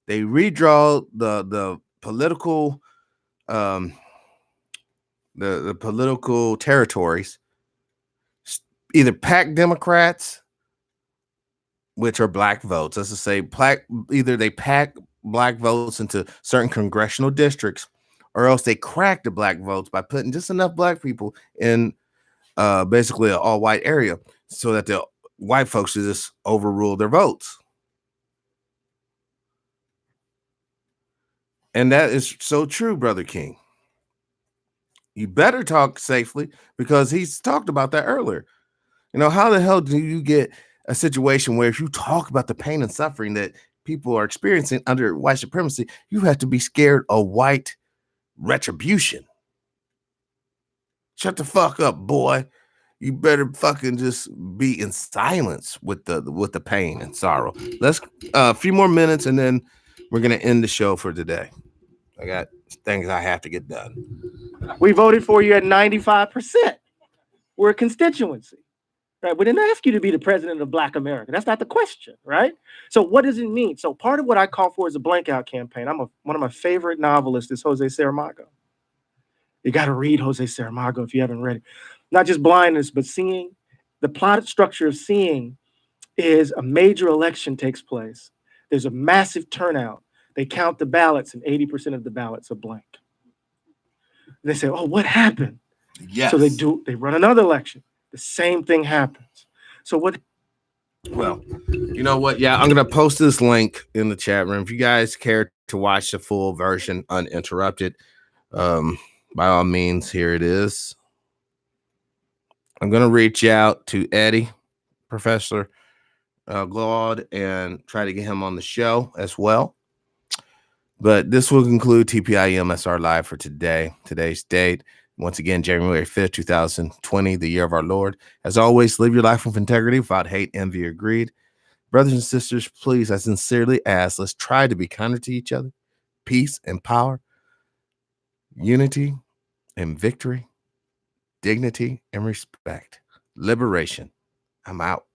They redraw the political the political territories, either pack Democrats, which are black votes. Let's just say either they pack black votes into certain congressional districts, or else they crack the black votes by putting just enough black people in basically an all-white area so that the white folks just overrule their votes. And that is so true, Brother King. You better talk safely, because he's talked about that earlier. You know, how the hell do you get a situation where if you talk about the pain and suffering that people are experiencing under white supremacy, you have to be scared of white retribution? Shut the fuck up, boy. You better fucking just be in silence with the pain and sorrow. Let's a few more minutes, and then we're gonna end the show for today. I got things I have to get done. We voted for you at 95%. We're a constituency, right? We didn't ask you to be the president of Black America. That's not the question, right? So what does it mean? So part of what I call for is a blank out campaign. One of my favorite novelists is Jose Saramago. You got to read Jose Saramago if you haven't read it. Not just blindness, but seeing. The plot structure of Seeing is a major election takes place. There's a massive turnout. They count the ballots, and 80% of the ballots are blank. They say, oh, what happened? Yes. So they run another election. The same thing happens. So what? Well, you know what? Yeah, I'm going to post this link in the chat room. If you guys care to watch the full version uninterrupted, by all means, here it is. I'm going to reach out to Eddie, Professor Claude, and try to get him on the show as well. But this will conclude TPIM SR Live for today. Today's date, once again, January 5th, 2020, the year of our Lord. As always, live your life with integrity without hate, envy, or greed. Brothers and sisters, please, I sincerely ask, let's try to be kinder to each other. Peace and power, unity and victory, dignity and respect, liberation. I'm out.